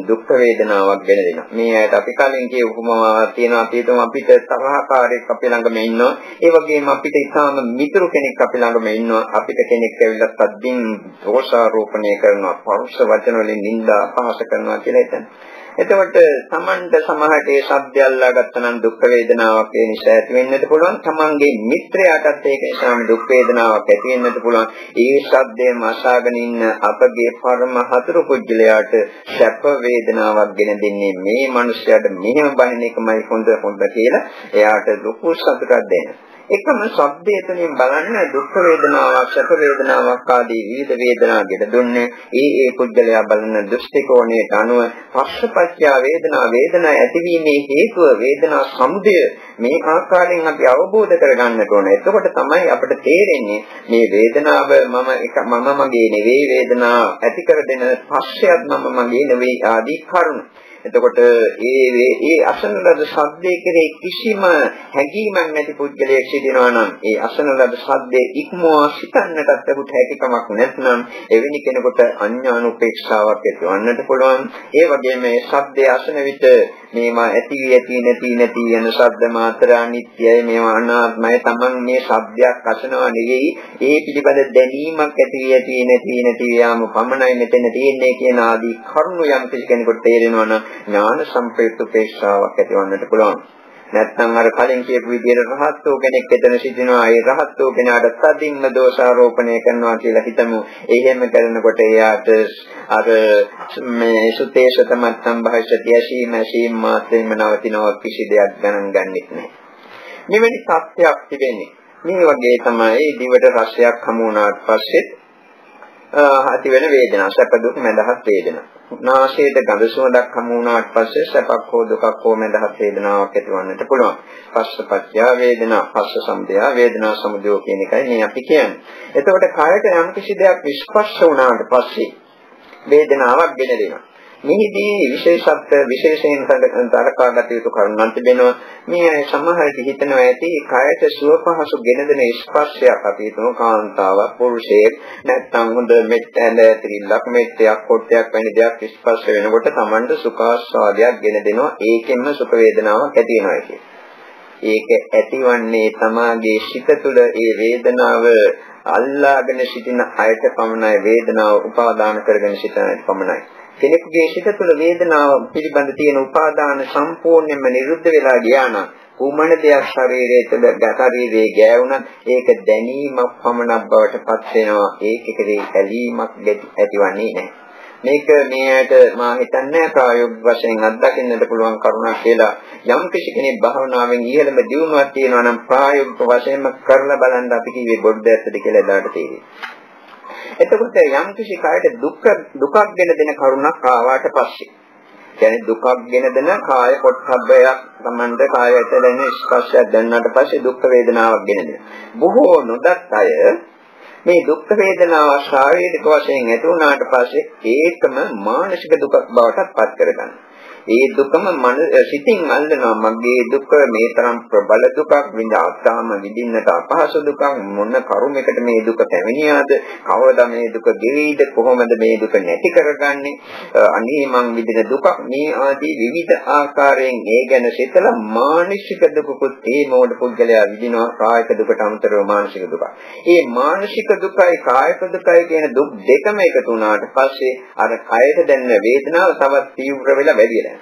දුක් වේදනාවක් ගෙන දෙනවා. මේ ඇයට අපි කලින් කියපු උපමාවක් තියෙනවා. අපිට තරහකාරයෙක් අපි ළඟම ඉන්නවා. ඒ වගේම අපිට ඉතාම මිතුරු කෙනෙක් අපි ළඟම ඉන්නවා. අපිට කෙනෙක් ඇවිල්ලා සද්දින් දෝෂාරෝපණය කරනවා. පරුෂ වචන වලින් නිඳා අපහාස කරනවා කියලා හිතන්න. එතකොට Tamanට සමහරට ඒ ශබ්දය අල්ලා ගත්තා නම් දුක් වේදනාවක් ඒ නිසා ඇති වෙන්නත් පුළුවන්. Tamanගේ මිත්‍රයාටත් ඒක නිසා දුක් වේදනාවක් ඇති වෙන්නත් පුළුවන්. ඒ ශබ්දයෙන් අසාගෙන ඉන්න අපගේ පරම හතුරු පුජ්‍යලයාට සැප වේදනාවක් ගෙන දෙන්නේ මේ මිනිස්යාට මෙහෙම බහින එකමයි හොඳ කියලා එයාට ලොකු සතුටක් දෙනවා. එකම ශබ්දය තුළින් බලන්න දුක් වේදනාවක් සැප වේදනාවක් ආදී විවිධ වේදනා ගෙට දුන්නේ ඒ පුජ්‍යලයා බලන දෘෂ්ටි කෝණයට අනුව පස්සපච්චය වේදනා ඇතිවීමේ හේතුව වේදනා සමුදය මේ ආකාරයෙන් අපි අවබෝධ කරගන්නට ඕන. එතකොට තමයි අපිට තේරෙන්නේ මේ වේදනාව මම මගේ නෙවෙයි, වේදනාව ඇති කර දෙන පස්සයත් මම මගේ නෙවෙයි ආදී කරුණු. එතකොට ඒ අසන ලද ශබ්දයේ කෙරේ කිසිම හැඟීමක් නැති පුද්ගලයෙක් සිටිනවා නම් ඒ අසන ලද ශබ්දයේ ඉක්මවා සිතන්නටත් ලැබුත් හැකියාවක් නැත්නම් එවැනි කෙනෙකුට අඥානුපේක්ෂාවක් ඇතිවන්නට පුළුවන්. ඒ වගේම මේ ශබ්දයේ අසන විට මේවා ඇති නැති යන ශබ්ද මාත්‍ර අනිත්‍යයි, මේවා අනාත්මයි, Taman මේ ශබ්දයක් අසනවා නෙවෙයි, ඒ පිළිබඳ දැනීමක් ඇති නැති යාම පමණයි මෙතන තියෙන්නේ කියන ආදී කරුණු යම් කෙනෙකුට තේරෙනවා නම් ඥාන සම්ප්‍රයුක්ත උපේක්ෂාවක් ඇතිවන්නට පුළුවන්. නැත්නම් අර කලින් කියපු විදිහට රහත් වූ කෙනෙක් එතන සිටිනවා. ඒ රහත් වූ කෙනාට තදින්ම දෝෂාරෝපණය කරනවා කියලා හිතමු. එහෙම කරනකොට එයාට අර මේ සුතේශත මත්තම් භාෂිත යසීම මාත්‍රෙම නවතිනවා, කිසි දෙයක් ගණන් ගන්නෙත් නැහැ. මෙවැනි සත්‍යයක් තිබෙන්නේ. මේ වගේ තමයි දිවට රසයක් හමු වුණාට පස්සේ ඇති වෙන වේදනා, සැප දුක් මඳහත් වේදනා. නාසයට ගඳ සුවඳක් හමු වුණාට පස්සේ සැපක් හෝ දුකක් හෝ මඳහත් වේදනාවක් ඇතිවන්නට පුළුවන්. පස්සපච්චය වේදනා, පස්ස සමුදය වේදනා සමුදය කියන එකයි මේ අපි කියන්නේ. එතකොට කයට යම් කිසි දෙයක් ස්පර්ශ වුණාට පස්සේ වේදනාවක් ගෙන දෙනවා. මෙහිදී විශේෂයෙන් තරකාගත යුතු කරුණක් තිබෙනවා. මේ සමහරට හිතනවා ඇති කයට සුව පහසු ගෙන දෙන ස්පර්ශයක් අපි හිතමු කාන්තාවක්, පුරුෂයෙක්, නැත්නම් හොඳ මෙට්ටැඳ ත්‍රිලක් මෙට්ටයක් කොටයක් වැනි දෙයක් ස්පර්ශ වෙනකොට Tamanට සුඛාස්වාදයක් ගෙන දෙනවා. ඒකෙන්ම සුඛ වේදනාවක් ඇති වෙනවා කියන්නේ. ඒක ඇතිවන්නේ තමාගේ සිත තුළ ඒ වේදනාව අල්ලාගෙන සිටින අයට පමණයි, වේදනාව උපාදාන කරගෙන සිටින අයට පමණයි. කෙනෙකුගේ සිත තුළ වේදනාව පිළිබඳ තියෙන උපාදාන සම්පූර්ණයෙන්ම නිරුද්ධ වෙලා ගියා නම් කුමන දෙයක් ශරීරයේ තුළ ශරීරයේ ගෑවුණත් ඒක දැනීමක් පමණක් බවට පත් වෙනවා. ඒකකදී ඇලීමක් ඇතිවන්නේ නැහැ. මේක මේකට මා හිතන්නේ ප්‍රායෝගික වශයෙන් අත්දකින්නට පුළුවන් කරුණක් කියලා. යම් කිසි කෙනෙක් භාවනාවෙන් ඉහළම දියුණුවක් තියෙනවා නම් ප්‍රායෝගික වශයෙන්ම කරලා බලන්න අපි කිව්වේ බොඩ්ඩ ඇත්තද කියලා එදාට තේරෙයි. එතකොට යම් කිසි කායට දුකක් ගෙන දෙන කරුණක් ආවාට පස්සේ, කියන්නේ දුකක් ගෙන දෙන කාය පොට්ටබ්බයක් Tamante කායයට දැනෙන ස්පර්ශයක් දැනනට පස්සේ දුක් වේදනාවක් ගෙන දෙන. බොහෝ නොදත් අය මේ දුක් වේදනාව ශාරීරික වශයෙන් ඇති වුණාට පස්සේ ඒකම මානසික දුකක් බවට පත් කරගන්නවා. ඒ දුකම සිතින් අල්ලනවා. මගේ දුක මේ තරම් ප්‍රබල දුකක්, විඳාතාම විඳින්නට අපහසු දුකක්, මොන කරුමයකට මේ දුක පැමිණියාද, කවදා මේ දුක ගෙවීද, කොහොමද මේ දුක නැති කරගන්නේ, අනේ මං විඳින දුකක්, මේ ආදී විවිධ ආකාරයෙන් ඒ ගැන සිතලා මානසික දුකකුත් ඒ මෝඩ පුද්ගලයා විඳිනවා. කායික දුකට අමතරව මානසික දුක. මේ මානසික දුකයි කායික දුකයි කියන දුක් දෙකම එකතු වුණාට පස්සේ අර කයට දැනෙන වේදනාව තවත් තීව්‍ර වෙලා වැඩි වෙනවා.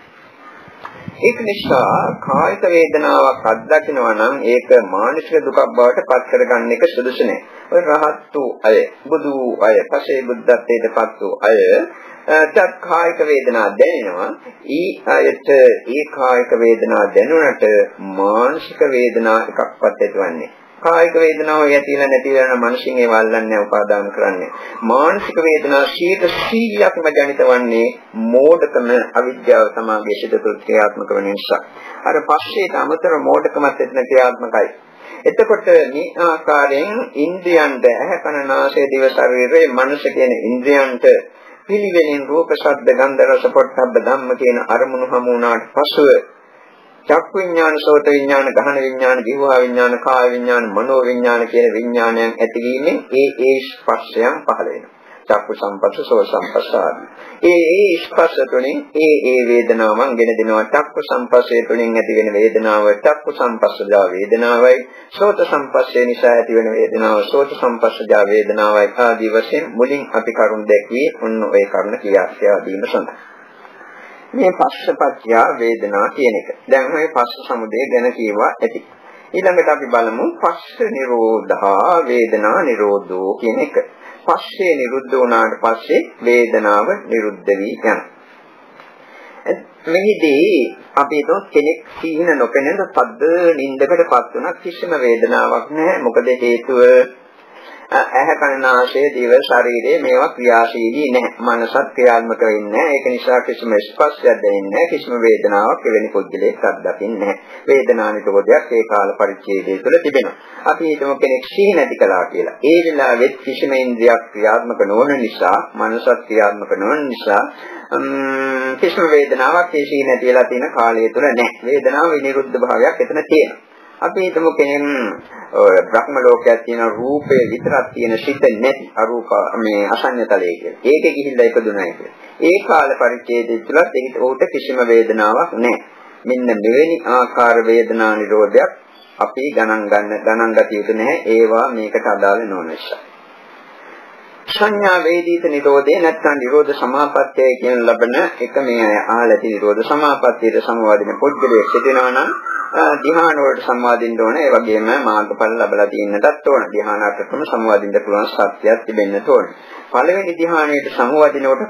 ඒක නිසා කායික වේදනාවක් අත්දකිනවා නම් ඒක මානසික දුකක් බවට පත් කරගන්න එක සුදුසු නෑ. ඔය රහත් වූ අය, බුදු අය, පසේ බුද්ධත්වයට පත් වූ අය තත් කායික වේදනා දැනෙනවා. ඊ අයට ඒ කායික වේදනා දැනුණට මානසික වේදනා එකක්වත් ඇතිවන්නේ. කායික වේදනාව යතිලා නැතිලා යන මනසින් ඒව අල්ලන්නේ උපාදාන කරන්නේ. මානසික වේදනා 100%ක්ම ජනිත වන්නේ මෝඩකම, අවිද්‍යාව සමාගයේ සිට ක්‍රියාත්මක වෙන නිසා. අර පස්සේට අමතර මෝඩකමත් එතන ක්‍රියාත්මකයි. එතකොට මේ ආකාරයෙන් ඉන්ද්‍රියන්ට ඇහැ කන නාසය දිව ශරීරය මනස කියන ඉන්ද්‍රියන්ට පිළිවෙලින් රූප ශබ්ද ගන්ධ රස පොට්ටබ්බ ධම්ම කියන අරමුණු හමු වුණාට පසුව චක්කු විඥාන, සෝත විඥාන, ගහන විඥාන, જીවහා විඥාන, කාය විඥාන, මනෝ විඥාන කියන විඥානයන් ඇතිවීමෙන් ඒ ස්පර්ශයන් පහළ වෙනවා. චක්කු සංපස්ස, සෝත සංපස්ස ආදී. ඒ ස්පර්ශ තුළින් ඒ වේදනාවන් ගෙන දෙනවා. චක්කු සංපස්සේ තුළින් ඇති වෙන වේදනාව චක්කු සංපස්සජා වේදනාවයි. සෝත සංපස්සේ නිසා ඇති වෙන වේදනාව සෝත සංපස්සජා වේදනාවයි. ආදී වශයෙන් මුලින් අපි කරුණ දැක්වී ඔන්න ඔය කරුණ කියා දීම සඳහා. මේ පස්සපත්‍ය වේදනා කියන එක. දැන් මේ පස්ස සමුදය ගැන කියවා ඇති. ඊළඟට අපි බලමු පස්ස නිරෝධා වේදනා නිරෝධෝ කියන එක. පස්සේ නිරුද්ධ වුණාට පස්සේ වේදනාව නිරුද්ධ වී යනවා. මෙහිදී අපි කෙනෙක් සීන නොපෙනෙන පද්ද නින්දකටපත් වුණා කිසිම වේදනාවක් නැහැ. මොකද හේතුව ඇහැ කන නාසය දිව ශරීරය මේවා ක්‍රියාශීලී නැහැ. මනසත් ක්‍රියාත්මක වෙන්නේ නැහැ. ඒක නිසා කිසිම ස්පර්ශයක් දැනෙන්නේ නැහැ. කිසිම වේදනාවක් එවැනි පුද්ගලයෙක් අත්දකින්නේ නැහැ. වේදනා නිරෝධයක් ඒ කාල පරිච්ඡේදය තුළ තිබෙනවා. අපි හිතමු කෙනෙක් සිහි නැති කළා කියලා. ඒ වෙලාවෙත් කිසිම ඉන්ද්‍රියක් ක්‍රියාත්මක නොවන නිසා, මනසත් ක්‍රියාත්මක නොවන නිසා කිසිම වේදනාවක් ඒ සිහි නැතිලා තියෙන කාලය තුළ නැහැ. වේදනාව විනිරුද්ධ භාවයක් එතන තියෙනවා. අපි හිතමු කෙනෙක් බ්‍රහ්ම ලෝකයක් තියෙන රූපේ විතරක් තියෙන සිත නැති අරූප මේ අසඤ්ඤතලයේ කියලා. ඒකේ ගිහිල්ලා ඉපදුනායි කියලා. ඒ කාල පරිච්ඡේදය තුලත් ඔහුට කිසිම වේදනාවක් නැහැ. මෙන්න මෙවැනි ආකාර වේදනා නිරෝධයක් අපි ගණන් ගත යුතු නැහැ. ඒවා මේකට අදාළ නොවන නිසා. සංඥා වේදිත නිරෝධේ නැත්නම් නිරෝධ සමාපත්තිය කියන ලබන එක මේ ආලති නිරෝධ සමාපත්තියට සමවදින පුද්ගලයෙක් සිටිනවා නම් ධ්‍යාන වලට සම්වාදින්න ඕන. ඒ වගේම මාර්ගඵල ලැබලා තියෙන්නටත් ඕන. ධ්‍යාන අටකම සම්වාදින්න පුළුවන් සත්‍යයක් තිබෙන්න ඕන. පළවෙනි ධ්‍යානයේ සම්වාදිනකොට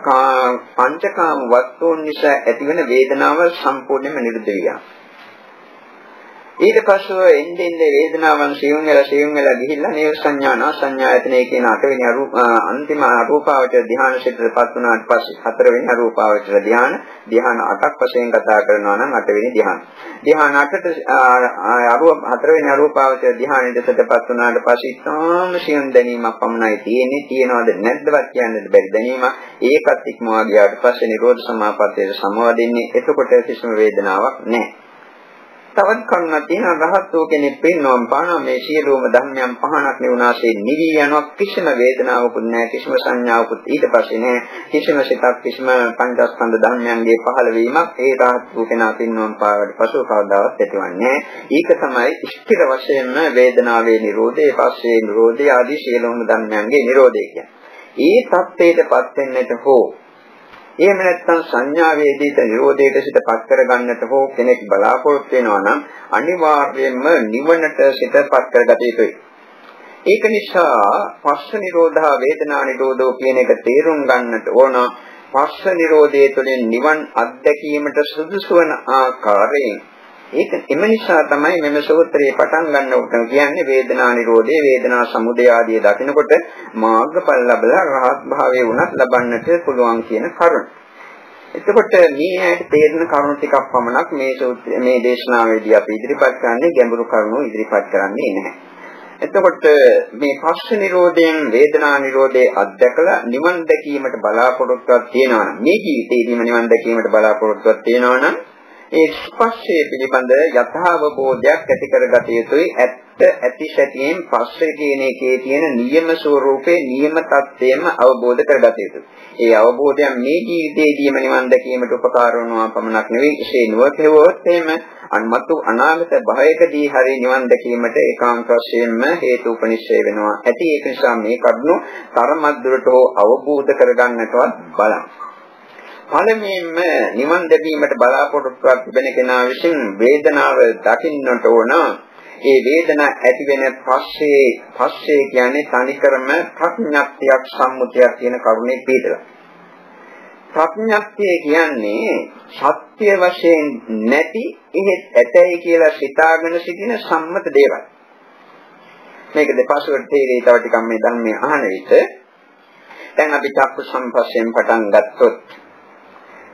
පංචකාම වස්තුන් නිසා ඇතිවන වේදනාව සම්පූර්ණයෙන්ම නිරුද්ධ වෙනවා. ඊට පස්ව එන්නේ වේදනාවන් සියුම් වෙලා ගිහිල්ලා නේව සංඥා නා සංඥා යතනේ කියන අටවෙනි අන්තිම අරූපාවචර ධ්‍යාන ශිතටපත් වුණාට පස්සේ හතරවෙනි අරූපාවචර ධ්‍යාන 8ක් වශයෙන් කතා කරනවා නම් අටවෙනි ධ්‍යාන 8ට හතරවෙනි අරූපාවචර ධ්‍යානෙටපත් වුණාට පස්සේ තාම සියුම් දැනීමක් පමණයි තියෙන්නේ. තියනවද නැද්දවත් කියන්නත් බැරි දැනීමක්. ඒකත් ඉක්මවා ගියාට පස්සේ නිරෝධ සමාපත්තියට සමවදින්නේ. එතකොට කිසිම වේදනාවක් නැහැ. තවත් කරුණක් තියෙනවා. රහත් වූ කෙනෙක් පින්නවම් පාන මේ සියලුම ධර්මයන් පහනක් නෙවුනාසේ නිවි යනවා. කිසිම වේදනාවකුත් නැහැ, කිසිම සංඥාවකුත් ඊට පස්සේ නැහැ. කිසිම සිතක්, කිසිම පංචස්කන්ධ ධර්මයන්ගේ පහළ වීමක් ඒ රහත් වූ කෙනා පින්නවම් පාවට පසු කවදාවත් ඇතිවන්නේ නැහැ. ඒක තමයි ස්ථිර වශයෙන්ම වේදනාවේ නිරෝධය, පස්සේ නිරෝධය ආදී සියලුම ධර්මයන්ගේ නිරෝධය කියන්නේ. ඒ தත්ත්වයටපත් වෙන්නට හෝ එහෙම නැත්නම් සංඥා වේදිත නිරෝධයට සිතපත් කරගන්නට හෝ කෙනෙක් බලාපොරොත්තු වෙනවා නම් අනිවාර්යයෙන්ම නිවනට සිතපත් කරගත යුතුයි. ඒක නිසා පස්ස නිරෝධා වේදනා නිරෝධෝ කියන එක තේරුම් ගන්නට ඕන. පස්ස නිරෝධය තුළින් නිවන් අත්දැකීමට සුදුසු වන ආකාරයෙන් ඒක එම නිසා තමයි මෙම සූත්‍රයේ පටන් ගන්නකොට කියන්නේ වේදනා නිරෝධය, වේදනා සමුදය ආදී දකිනකොට මාර්ගඵල ලැබලා රහත් භාවයේ වුණත් ලබන්නට පුළුවන් කියන කරුණ. එතකොට මේ ඇයිට තේරෙන කරුණු ටිකක් පමණක් මේ දේශනාවේදී අපි ඉදිරිපත් කරන්නේ, ගැඹුරු කරුණු ඉදිරිපත් කරන්නේ නැහැ. එතකොට මේ පස්ස නිරෝධයෙන් වේදනා නිරෝධයේ අත්දැකලා නිවන් දැකීමට බලාපොරොත්තුවක් තියෙනවා නම්, මේ ජීවිතේදීම නිවන් දැකීමට බලාපොරොත්තුවක් තියෙනවා නම් ඒ ස්පර්ශයේ පිළිබඳ යථාබෝධයක් ඇති කරගත යුතුයි. ඇති සැටියෙන් පස්සේ කියන එකේ තියෙන නියම ස්වરૂපේ නියම තත්ත්වයම අවබෝධ කරගත යුතුයි. ඒ අවබෝධයෙන් මේ ජීවිතයේදීම නිවන් දැකීමට උපකාර වනවා පමණක් නෙවෙයි, ඒ නුවණෙවොත් එහෙම අන්මතු අනාගත භවයකදී හරි නිවන් දැකීමට ඒකාන්ත වශයෙන්ම හේතු උපනිශ්‍රය වෙනවා. ඇති ඒක නිසා මේ කරුණු තරමක් දුරට අවබෝධ කරගන්නටවත් බලන්න. පළමුවෙන්ම නිවන් දැකීමට බලාපොරොත්තුවක් තිබෙන කෙනා විසින් වේදනාව දකින්නට ඕන. ඒ වේදනාව ඇති වෙන පස්සේ කියන්නේ තනිකරම ප්‍රඥප්තියක් සම්මුතියක් කියන කරුණේ පිළිදලා. ප්‍රඥප්තිය කියන්නේ සත්‍ය වශයෙන් නැති එහෙත් ඇතයි කියලා සිතාගෙන සිටින සම්මත දේවල්. මේක දෙපසුවට තේරෙයි තව ටිකක් මේ ධර්මයේ අහන විට. දැන් අපි චක්කු සම්පස්යෙන් පටන් ගත්තොත්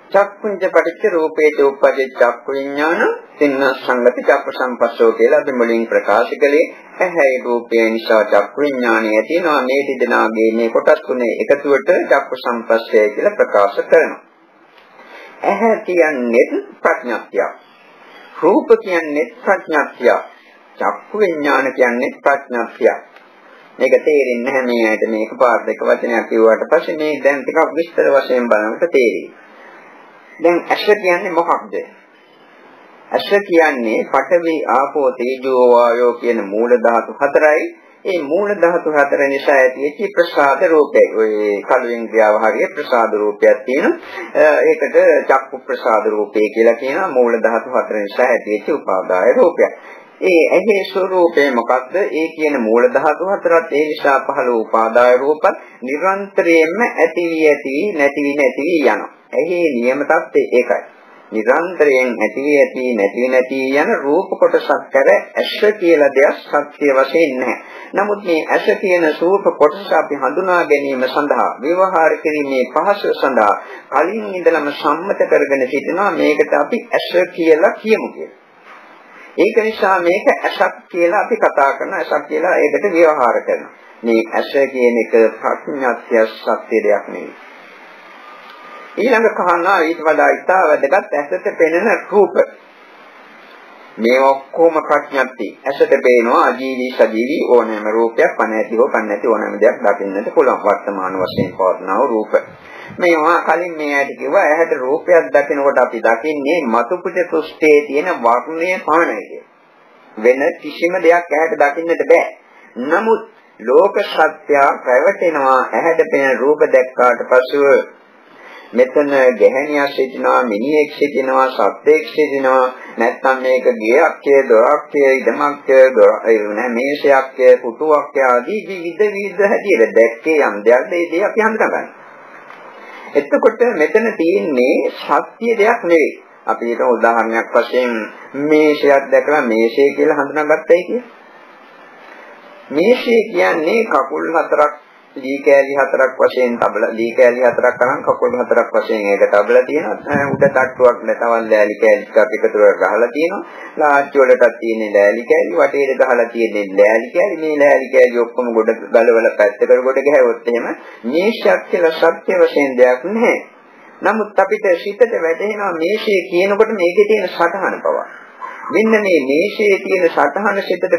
චක්කුංච පටිච්ච රූපේත උප්පජේ චක්කු විඥාන සින්න සංගති චක්කු සම්පස්සෝ කියලා අපි මුලින් ප්‍රකාශ කළේ. ඇහැයි රූපේ නිසා චක්කු විඥානය ඇතිවෙනවා. මේ දෙදෙනාගේ මේ කොටස් තුනේ එකතුවට චක්කු සම්පස්සය කියලා ප්‍රකාශ කරනවා. ඇහැ කියන්නේ ප්‍රඥාක්තිය. රූප කියන්නේ ප්‍රඥාක්තිය. චක්කු විඥාන කියන්නේ ප්‍රඥාක්තිය. මේක තේරෙන්නේ නැහැ මේ ඇයිද මේක පාඩ දෙක වචනයක් කිව්වට පස්සේ මේ දැන් ටිකක් විස්තර වශයෙන් බලනකොට තේරෙයි. දැන් ඇස කියන්නේ මොකක්ද? ඇස කියන්නේ පඨවි ආපෝ තේජෝ වායෝ කියන මූල ධාතු හතරයි. ඒ මූල ධාතු හතර නිසා ඇතිවෙච්ච ප්‍රසාද රූපය. ඔය කලින් ක්‍රියාව හරිය ප්‍රසාද රූපයක් තියෙනවා. ඒකට චක්කු ප්‍රසාද රූපය කියලා කියනවා. මූල ධාතු හතර නිසා ඇතිවෙච්ච උපාදාය රූපයක්. ඒ ඇහි ස්වરૂපය මොකක්ද? ඒ කියන මූල ධාතු හතරත් ඒ නිසා පහළ උපාදාය රූපත් නිරන්තරයෙන්ම ඇති වී නැති වී යනවා. ඇහි නියම තත්ත්වය ඒකයි. නිරන්තරයෙන් ඇති නැති යන රූප කොටසක් කර ඇස කියලා දෙයක් සත්‍ය වශයෙන් නැහැ. නමුත් මේ ඇස කියන රූප කොටස අපි හඳුනා ගැනීම සඳහා ව්‍යවහාර කිරීමේ පහසුව සඳහා කලින් ඉඳලම සම්මත කරගෙන සිටිනවා මේකට අපි ඇස කියලා කියමු කියලා. ඒක නිසා මේක ඇසක් කියලා අපි කතා කරනවා. ඇසක් කියලා ඒකට ව්‍යවහාර කරනවා. මේ ඇස කියන එක ප්‍රඥාත්‍ය සත්‍ය දෙයක් නෙවෙයි. ඊළඟ කාරණා ඊට වඩා ඉතා වැදගත් ඇසට පෙනෙන රූප. මේ ඔක්කොම ප්‍රඥප්ති. ඇසට පේනවා අජීවී සජීවී ඕනෑම රූපයක් පණ ඇති හෝ පණ නැති ඕනෑම දෙයක් දකින්නට පුළුවන් වර්තමාන වශයෙන් පවත්නා රූප. මේවා කලින් මේ ඇයිද කිව්වා ඇහැට රූපයක් දකිනකොට අපි දකින්නේ මතු පිට පෘෂ්ඨයේ තියෙන වර්ණය පමණයි. වෙන කිසිම දෙයක් ඇහැට දකින්නට බෑ. නමුත් ලෝක සත්‍ය පැවතෙනවා ඇහැට පෙනෙන රූප දැක්කාට පසුව මෙතන ගැහණියක් සිටිනවා මිනිහෙක් සිටිනවා සත්ත්වෙක් සිටිනවා නැත්නම් මේක ගියක්කේ දොරක්කේ ඉදමක්කේ මේෂයක්කේ පුටුවක්කේ ආදී විවිධ හැටියට දැක්කේ යම් දෙයක්ද ඒ දේ අපි හඳුනගන්නවා. එතකොට මෙතන තියෙන්නේ සත්‍ය දෙයක් නෙවෙයි. අපි ඒක උදාහරණයක් වශයෙන් මේෂයක් දැකලා මේෂය කියලා හඳුනාගත්තයි කිය. මේෂය කියන්නේ කකුල් හතරක් දී කෑලි හතරක් වශයෙන් තබලා දී කෑලි හතරක් කරන් කකුල් හතරක් වශයෙන් ඒක තබලා තියෙනවා. උඩ තට්ටුවක් නැතවන් ලෑලි කෑලි ටිකක් එකතු කරලා ගහලා තියෙනවා. ලාච්චු වලටත් තියෙන ලෑලි කෑලි වටේට ගහලා තියෙන ලෑලි කෑලි මේ ලෑලි කෑලි ඔක්කොම ගොඩ ගලවලා පැත්තකට ගොඩ ගහුවොත් එහෙම මේෂයක් කියලා සත්‍ය වශයෙන් දෙයක් නැහැ. නමුත් අපිට සිතට වැටෙනවා මේෂය කියනකොට මේකේ තියෙන සටහන පවා. මෙන්න මේ මේෂයේ තියෙන සටහන සිතට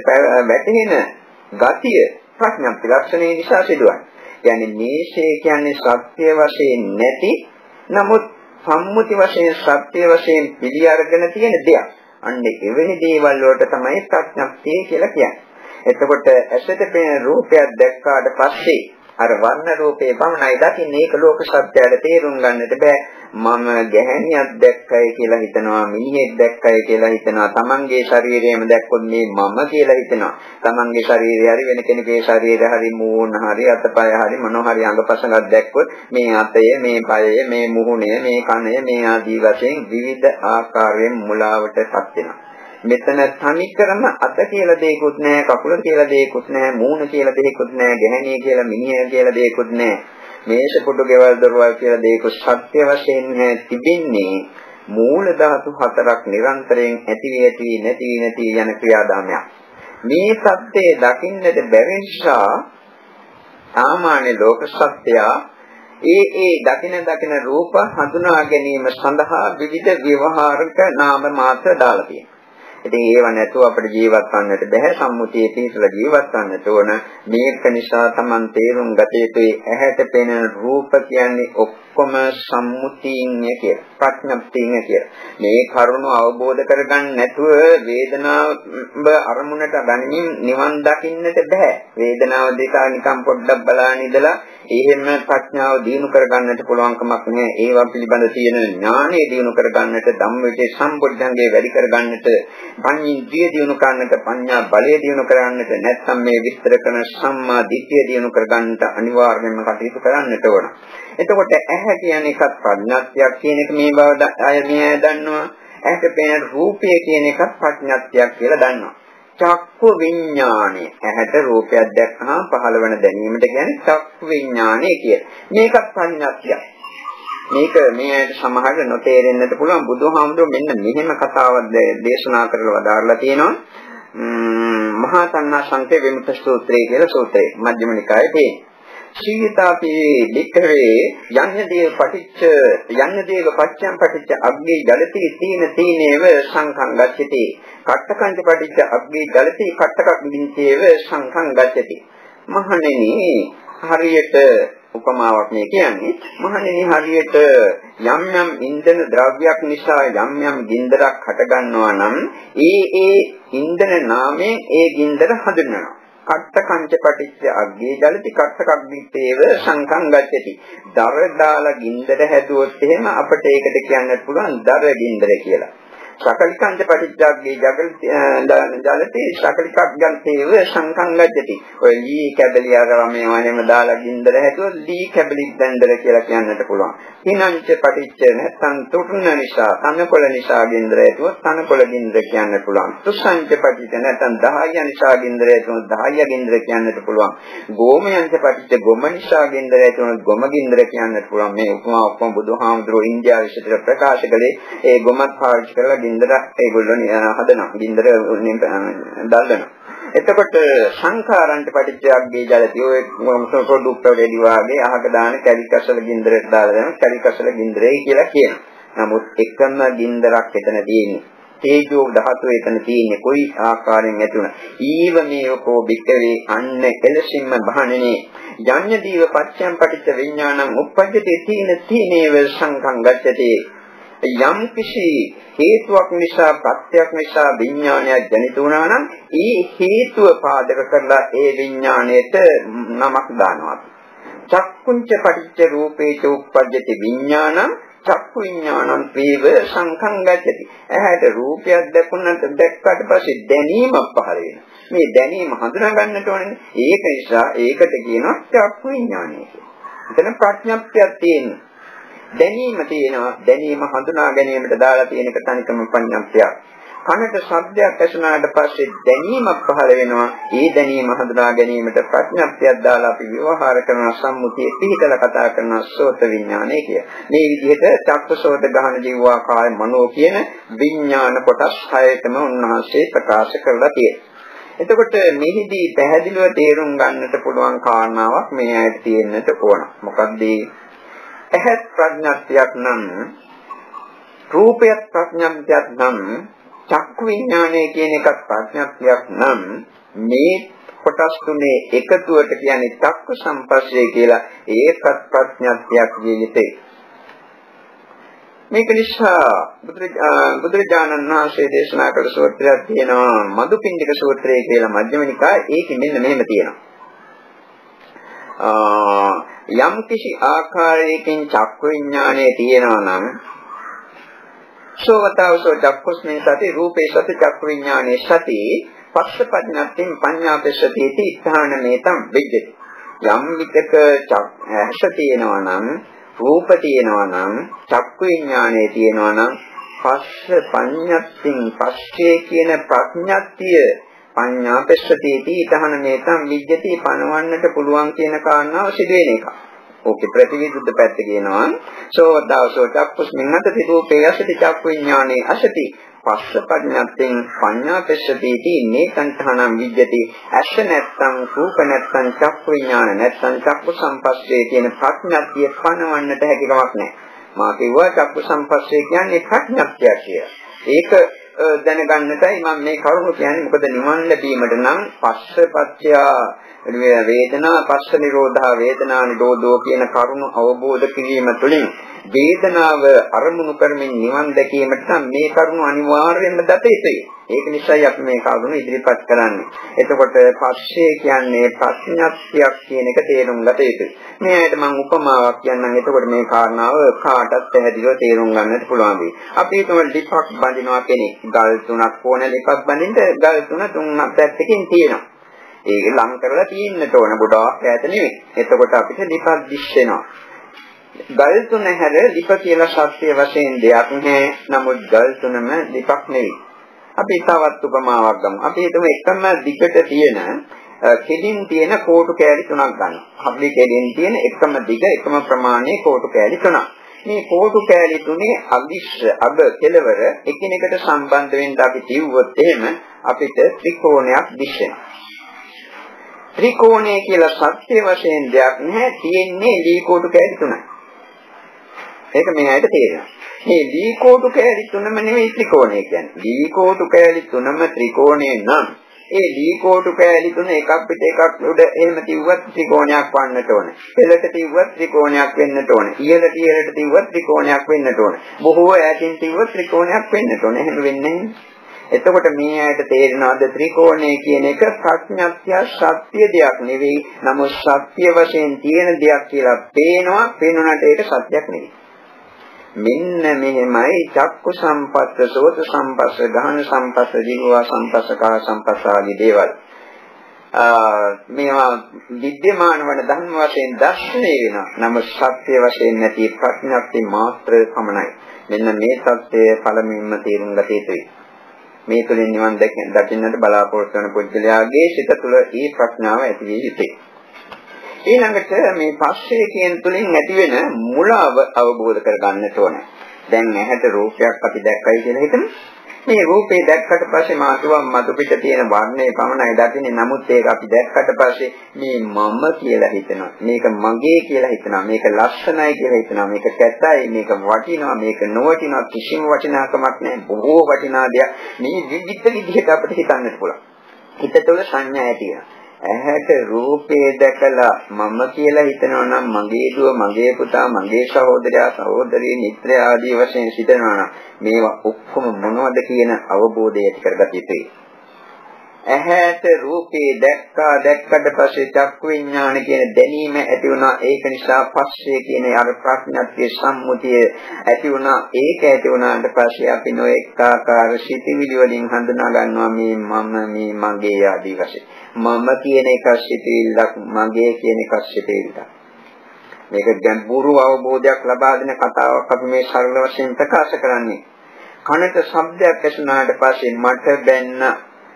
වැටෙන ගතිය ප්‍රඥප්ති ලක්ෂණය නිසා සිදුවන්නේ. කියන්නේ මේෂය කියන්නේ සත්‍ය වශයෙන් නැති නමුත් සම්මුති වශයෙන් සත්‍ය වශයෙන් පිළි අරගෙන තියෙන දෙයක්. අන්න එවැනි දේවල් වලට තමයි ප්‍රඥප්තිය කියලා කියන්නේ. එතකොට ඇසට පෙනෙන රූපයක් දැක්කාට පස්සේ අර වර්ණ රූපේ පමණයි දකින්නේ. ඒක ලෝක සත්‍යයට තේරුම් ගන්නට බෑ. මම ගැහණියක් දැක්කයි කියලා හිතනවා, මිනිහෙක් දැක්කයි කියලා හිතනවා, තමන්ගේ ශරීරයම දැක්කොත් මේ මම කියලා හිතනවා. තමන්ගේ ශරීරය හරි වෙන කෙනෙකුගේ ශරීරය හරි මූණ හරි අතපය හරි මොනවා හරි අංගපසඟක් දැක්කොත් මේ අතය, මේ පයය, මේ මුහුණය, මේ කනය, මේ ආදී වශයෙන් විවිධ ආකාරයෙන් මුලාවටපත් වෙනවා. මෙතන තනිකරම අත කියලා දෙයක්වත් නැහැ, කකුල කියලා දෙයක්වත් නැහැ, මූණ කියලා දෙයක්වත් නැහැ, ගැහණිය කියලා මිනිහ කියලා දෙයක්වත් නැහැ. මේෂ පොඩු ගෙවල් දොරවල් කියලා දෙයක්වත් සත්‍ය වශයෙන් තිබෙන්නේ මූල ධාතු හතරක් නිරන්තරයෙන් ඇති නැති යන ක්‍රියාදාමයක්. මේ සත්‍යය දකින්නට බැරි නිසා සාමාන්‍ය ලෝක සත්‍යය ඒ දකින රූප හඳුනා ගැනීම සඳහා විවිධ ව්‍යවහාරික නාම මාත්‍ර දාලා තියෙනවා. ඉතින් ඒව නැතුව අපිට ජීවත් වන්නට බැහැ. සම්මුතියේ පිහිටලා ජීවත් වන්නට ඕන. මේක නිසා Taman තේරුම් ගත යුතුයි ඇහැට පෙනෙන රූප කියන්නේ ඔක්කොම සම්මුතියින්ය කියලා. ප්‍රඥප්තියින්ය කියලා. මේ කරුණ අවබෝධ කරගන්න නැතුව වේදනාව අරමුණට ගනිමින් නිවන් දකින්නට බෑ. වේදනාව දෙක නිකන් පොඩ්ඩක් බලාගෙන ඉඳලා එහෙම ප්‍රඥාව දිනු කරගන්නට පුළුවන් කමක් නැහැ. ඒවා පිළිබඳ තියෙන ඥානය දිනු කරගන්නට ධම්මවිචේ සම්බුද්ධංගේ වැඩි කරගන්නට පඤ්ඤේන්ද්‍රිය දිනු කරන්නට පඤ්ඤා බලය දිනු කරගන්නට නැත්නම් මේ විස්තර කරන සම්මා දිට්ඨිය දිනු කරගන්නට අනිවාර්යයෙන්ම කටයුතු කරන්නට ඕන. එතකොට ඇහැ කියන්නේ එකත් ප්‍රඥාත්යක් කියන එක මේ බව අය දන්නවා. ඇහැට පෙනෙන රූපය කියන එකත් ප්‍රඥාත්යක් කියලා දන්නවා. චක්කු විඥානය ඇහැට රූපයක් දැක්කහම පහළවන දැනීමට කියන්නේ චක්කු විඥානය කියලා. මේකත් ප්‍රඥාත්යක්. මේක මේ සමහරට නොතේරෙන්නට පුළුවන්. බුදුහාමුදුරුවෝ මෙන්න මෙහෙම කතාවක් දේශනා කරලා වදාarලා තියෙනවා. මහා තණ්හා සංකේ විමුක්ත සූත්‍රය කියලා සූත්‍රය මජ්ක්‍ධිම නිකායේ තියෙනවා. සීතාපි වික්‍රේ යන්නදේව පච්චං පටිච්ච අග්ගේ ජලති තීනේව සංඛං ගච්ඡති. කට්ඨකංච පටිච්ච අග්ගේ ජලති කට්ඨකක් විදිතේව සංඛං ගච්ඡති. මහණෙනි හරියට උපමාවක් මේ කියන්නේ මහණෙනි හරියට යම් ඉන්ධන ද්‍රව්‍යයක් නිසා යම් ගින්දරක් හට ගන්නවා නම් ඒ ඉන්ධන නාමයෙන් ඒ ගින්දර හඳුන්වනවා. කට්ට කංච පටිච්ච අග්ගේ ජලති කට්ට කග්ගිත්තේව සංඛං ගච්ඡති. දර දාලා ගින්දර හැදුවොත් එහෙම අපිට ඒකට කියන්නත් පුළුවන් දර ගින්දර කියලා. සකලිකංච පටිච්චාග්ගේ ජලති සකලිකග්ගන්තේව සංඛං ගච්ඡති. ඔය ලී කැබලි අරම මේවා එහෙම දාලා ගින්දර හැදුවොත් ලී කැබලි දණ්ඩර කියලා කියන්නත් පුළුවන්. හිනංච පටිච්ච නැත්නම් තුරුන නිසා තනකොළ නිසා ගින්දර හැදුවොත් තනකොළ ගින්දර කියන්නත් පුළුවන්. තුස්සංච පටිච්ච නැත්නම් 10 නිසා ගින්දර හැදුවොත් 10 ගින්දර කියන්නත් පුළුවන්. ගෝමයන්ච පටිච්ච ගොම නිසා ගින්දර හැදුවොත් ගොම ගින්දර කියන්නත් පුළුවන්. මේ උපමා ඔක්කොම බුදුහාමුදුරුවෝ ඉන්දියාවේ විශේෂ ප්‍රකාශ කළේ ඒ ගොමත් පාවිච්චි කරලා ගින්දර ඒගොල්ලෝ හදනවා. ගින්දර දල්ලනවා. එතකොට සංඛාරන්ට පටිච්චයක්ගේ ජලති ඔය පොඩුක්ක වෙඩි වාගේ අහක දාන කැලිකසල ගින්දරට දාලා දෙනවා. කැලිකසල ගින්දරේ කියලා කියනවා. නමුත් එකම ගින්දරක් එතන තියෙන්නේ. තේජෝ ධාතුව එතන තියෙන්නේ කොයි ආකාරයෙන් ඇති වුණා. ඊව මේකෝ බික්කවේ අන්න එලසින්ම බහණනේ යඤ්ඤ දීව පච්චයන් පටිච්ච විඥානං උප්පජ්ජති තීන තීනේව සංඛං ගච්ඡති. යම් කිසි හේතුවක් නිසා ප්‍රත්‍යක් නිසා විඥානයක් ජනිත වුණා නම් ඒ හේතුව පාදක කරලා ඒ විඥාණයට නමක් දානවා. චක්කුංච පටිච්ච රූපේච උප්පජ්ජති විඥානං චක්කු විඥානං වේව සංඛං ගච්ඡති. ඇහැට රූපයක් දැක්කට පස්සේ දැනීමක් පහළ වෙනවා. මේ දැනීම හඳුනා ගන්නට ඕනේ. ඒක නිසා ඒකට කියනවා චක්කු විඥානය කියලා. එතන ප්‍රඥප්තියක් තියෙනවා. දැනීම තියෙනවා. දැනීම හඳුනා ගැනීමට දාලා තියෙන එක තනිකම ප්‍රඥප්තියක්. කනට ශබ්දයක් ඇසුනාට පස්සේ දැනීමක් පහළ වෙනවා. ඒ දැනීම හඳුනා ගැනීමට ප්‍රඥප්තියක් දාලා අපි ව්‍යවහාර කරන සම්මුතිය පිළිතල කතා කරන සෝත විඥානය කිය. මේ විදිහට චක්කසෝත ගහන ජීවා කාය මනෝ කියන විඥාන කොටස් 6ටම උන්වහන්සේ ප්‍රකාශ කරලා තියෙනවා. එතකොට මෙහිදී පැහැදිලිව තේරුම් ගන්නට පුළුවන් කාරණාවක් මේ ඇයිට තියෙන්නට ඕන. මොකක්ද? ඇහත් ප්‍රඥාත්යක් නම් රූපයත් ප්‍රඥාත්යක් නම් චක්කු විඥානය කියන එකත් ප්‍රඥාත්යක් නම් මේ කොටස් තුනේ එකතුවට කියන්නේ චක්කු සම්පස්සේ කියලා ඒකත් ප්‍රඥාත්යක් විදිහට. මේක නිසා බුදුරජාණන් වහන්සේ දේශනා කළ සූත්‍රයක් තියෙනවා මදුපිණ්ඩික සූත්‍රය කියලා මජ්ක්‍ධිම නිකායේ. ඒකෙ මෙන්න මෙහෙම තියෙනවා. යම් කිසි ආකාරයකින් චක්කු විඥානය තියෙනවා නම් සෝවතාවසෝ චක්කුස්මේ සති රූපේ සති චක්කු විඥානේ සති පස්ස පඥාත්තින් පඤ්ඤාපස්සති इति ස්ථානමේතම් විජ්ජති. යම් විතක ඇස තියෙනවා නම් රූප තියෙනවා නම් චක්කු විඥානේ තියෙනවා නම් පස්ස පඤ්ඤාත්තින් පස්සේ කියන ප්‍රඥාත්තිය පඤ්ඤාපස්සති इति ස්ථානමේතම් විජ්ජති පනවන්නට පුළුවන් කියන කාරණාව සිදුවෙන එක. ඕකේ ප්‍රතිවිරුද්ධ පැත්ත කියනවා සෝදාසෝ චක්කුස්මින් නැති රූපේ අසති චක්කු විඥානේ අසති පස්ස පඥාත්ෙන් පඤ්ඤාපස්සති इति නේකංඨානම් විජ්ජති. අස නැත්තම් රූප නැත්තම් චක්කු විඥාන නැත්තම් චක්කු සම්පස්සේ කියන ප්‍රඥාත්තිය පනවන්නට හැකියාවක් නැහැ. මා කිව්වා චක්කු සම්පස්සේ කියන්නේ ප්‍රඥාත්තිය කියලා. ඒක දැනගන්නටයි මම මේ කරුණු කියන්නේ. මොකද නිවන් ලැබීමට නම් පස්සපත්‍ය වේදනා පස්ස නිරෝධා වේදනා නිරෝධෝ කියන කරුණු අවබෝධ කිරීම තුළින් වේදනාව අරමුණු කරමින් නිවන් දැකීමට නම් මේ කරුණු අනිවාර්යයෙන්ම දත යුතුයි. ඒක නිසායි අපි මේ කරුණු ඉදිරිපත් කරන්නේ. එතකොට පස්සේ කියන්නේ ප්‍රඥාත්තියක් කියන එක තේරුම් ගත යුතුයි. මේ ඇයිද මම උපමාවක් කියන්නම්. එතකොට මේ කාරණාව කාටත් පැහැදිලිව තේරුම් ගන්නට පුළුවන් වෙයි. අපි හිතමු ලිපක් බඳිනවා කෙනෙක්. ගල් තුනක් ඕන ලිපක් බඳින්න ගල් තුන පැත්තකින් තියෙනවා. ඒක ලං කරලා තියෙන්නට ඕන ගොඩාක් ඈත නෙවෙයි. එතකොට අපිට ලිපක් දිස් වෙනවා. ගල් තුන හැර ලිප කියලා සත්‍ය වශයෙන් දෙයක් නැහැ. නමුත් ගල් තුනම ලිපක් නෙවෙයි. අපි තවත් උපමාවක් ගමු. අපි හිතමු එකම දිගට තියෙන කෙලින් තියෙන කෝටු කෑලි තුනක් ගන්න. අපි කෙලින් තියෙන එකම දිග එකම ප්‍රමාණයේ කෝටු කෑලි තුනක්. මේ කෝටු කෑලි තුනේ අග කෙලවර එකිනෙකට සම්බන්ධ වෙන්න අපි කිව්වොත් එහෙම අපිට ත්‍රිකෝණයක් දිස් වෙනවා. ත්‍රිකෝණය කියලා සත්‍ය වශයෙන් දෙයක් නැහැ. තියෙන්නේ ලී කෝටු කෑලි තුනයි. ඒක මේ ඇයිද තේරෙනවා. මේ ලී කෝටු කෑලි තුනම නෙවෙයි ත්‍රිකෝණය කියන්නේ. ලී කෝටු කෑලි තුනම ත්‍රිකෝණය නම් ඒ ලී කෝටු කෑලි තුන එකක් පිට එකක් උඩ එහෙම තියුවත් ත්‍රිකෝණයක් වන්නට ඕන. පෙළට තියුවත් ත්‍රිකෝණයක් වෙන්නට ඕන. ඉහළට තියුවත් ත්‍රිකෝණයක් වෙන්නට ඕන. බොහෝ ඈතින් තියුවත් ත්‍රිකෝණයක් වෙන්නට ඕන. එහෙම වෙන්නේ නැහැ. එතකොට මේ ඇයට තේරෙනවද ත්‍රිකෝණය කියන එක ප්‍රඥාත්‍ය සත්‍ය දෙයක් නෙවෙයි. නමුත් සත්‍ය වශයෙන් තියෙන දෙයක් කියලා පේනවා. පේනුණාට ඒක සත්‍යක් නෙවෙයි. මෙන්න මෙහෙමයි චක්කු සම්පස්ස, සෝත සම්පස්ස, ගහන සම්පස්ස, ජීවා සම්පස්ස, කාය සම්පස්ස ආදී දේවල්. මේවා විද්‍යමාන වන ධර්ම වශයෙන් දැක්නේ වෙනවා. නමුත් සත්‍ය වශයෙන් නැති ප්‍රඥාත්‍ය මාත්‍ර පමණයි. මෙන්න මේ සත්‍යය පළමුවෙන්ම තේරුම් ගත යුතුයි. මේ තුළින් නිවන් දකින්නට බලාපොරොත්තු වන පුද්ගලයාගේ සිත තුළ ඒ ප්‍රඥාව ඇති විය යුතුයි. ඊළඟට මේ පස්සේ කියන තුලින් ඇතිවෙන මුලාව අවබෝධ කරගන්නට ඕනේ. දැන් ඇහැට රූපයක් අපි දැක්කයි කියලා හිතමු. මේ රූපේ දැක්කට පස්සේ මාතුවම් මතු පිට තියෙන වර්ණය පමණයි දකින්නේ. නමුත් ඒක අපි දැක්කට පස්සේ මේ මම කියලා හිතනවා. මේක මගේ කියලා හිතනවා. මේක ලස්සනයි කියලා හිතනවා. මේක කැතයි, මේක වටිනවා, මේක නොවටිනවා. කිසිම වටිනාකමක් නැහැ. බොහෝ වටිනා දෙයක්. මේ විවිධ විදිහට අපිට හිතන්නත් පුළුවන්. හිත තුළ සංඥා ඇති වෙනවා. ඇහැට රූපේ දැකලා මම කියලා හිතනවා නම් මගේ දුව, මගේ පුතා, මගේ සහෝදරයා, සහෝදරිය, මිත්‍රයා ආදී වශයෙන් හිතනවා නම් මේවා ඔක්කොම මොනවද කියන අවබෝධය ඇති කරගත යුතුයි. ඇහැට රූපේ දැක්කට පස්සේ චක්කු විඥාන කියන දැනීම ඇති වුණා. ඒක නිසා පස්සේ කියන අර ප්‍රඥාත්යේ සම්මුතිය ඇති වුණා. ඒක ඇති වුණාට පස්සේ අපි නොඑක ආකාර සිතිවිලි වලින් හඳුනා ගන්නවා මේ මම, මේ මගේ ආදී වශයෙන්. මම කියන එක සිතිවිල්ලක්, මගේ කියන එක සිතිවිල්ලක්. මේක ගැඹුරු අවබෝධයක් ලබා දෙන කතාවක් අපි මේ සරල වශයෙන් ප්‍රකාශ කරන්නේ. කනට ශබ්දයක් ඇසුණාට පස්සේ මට බැන්න,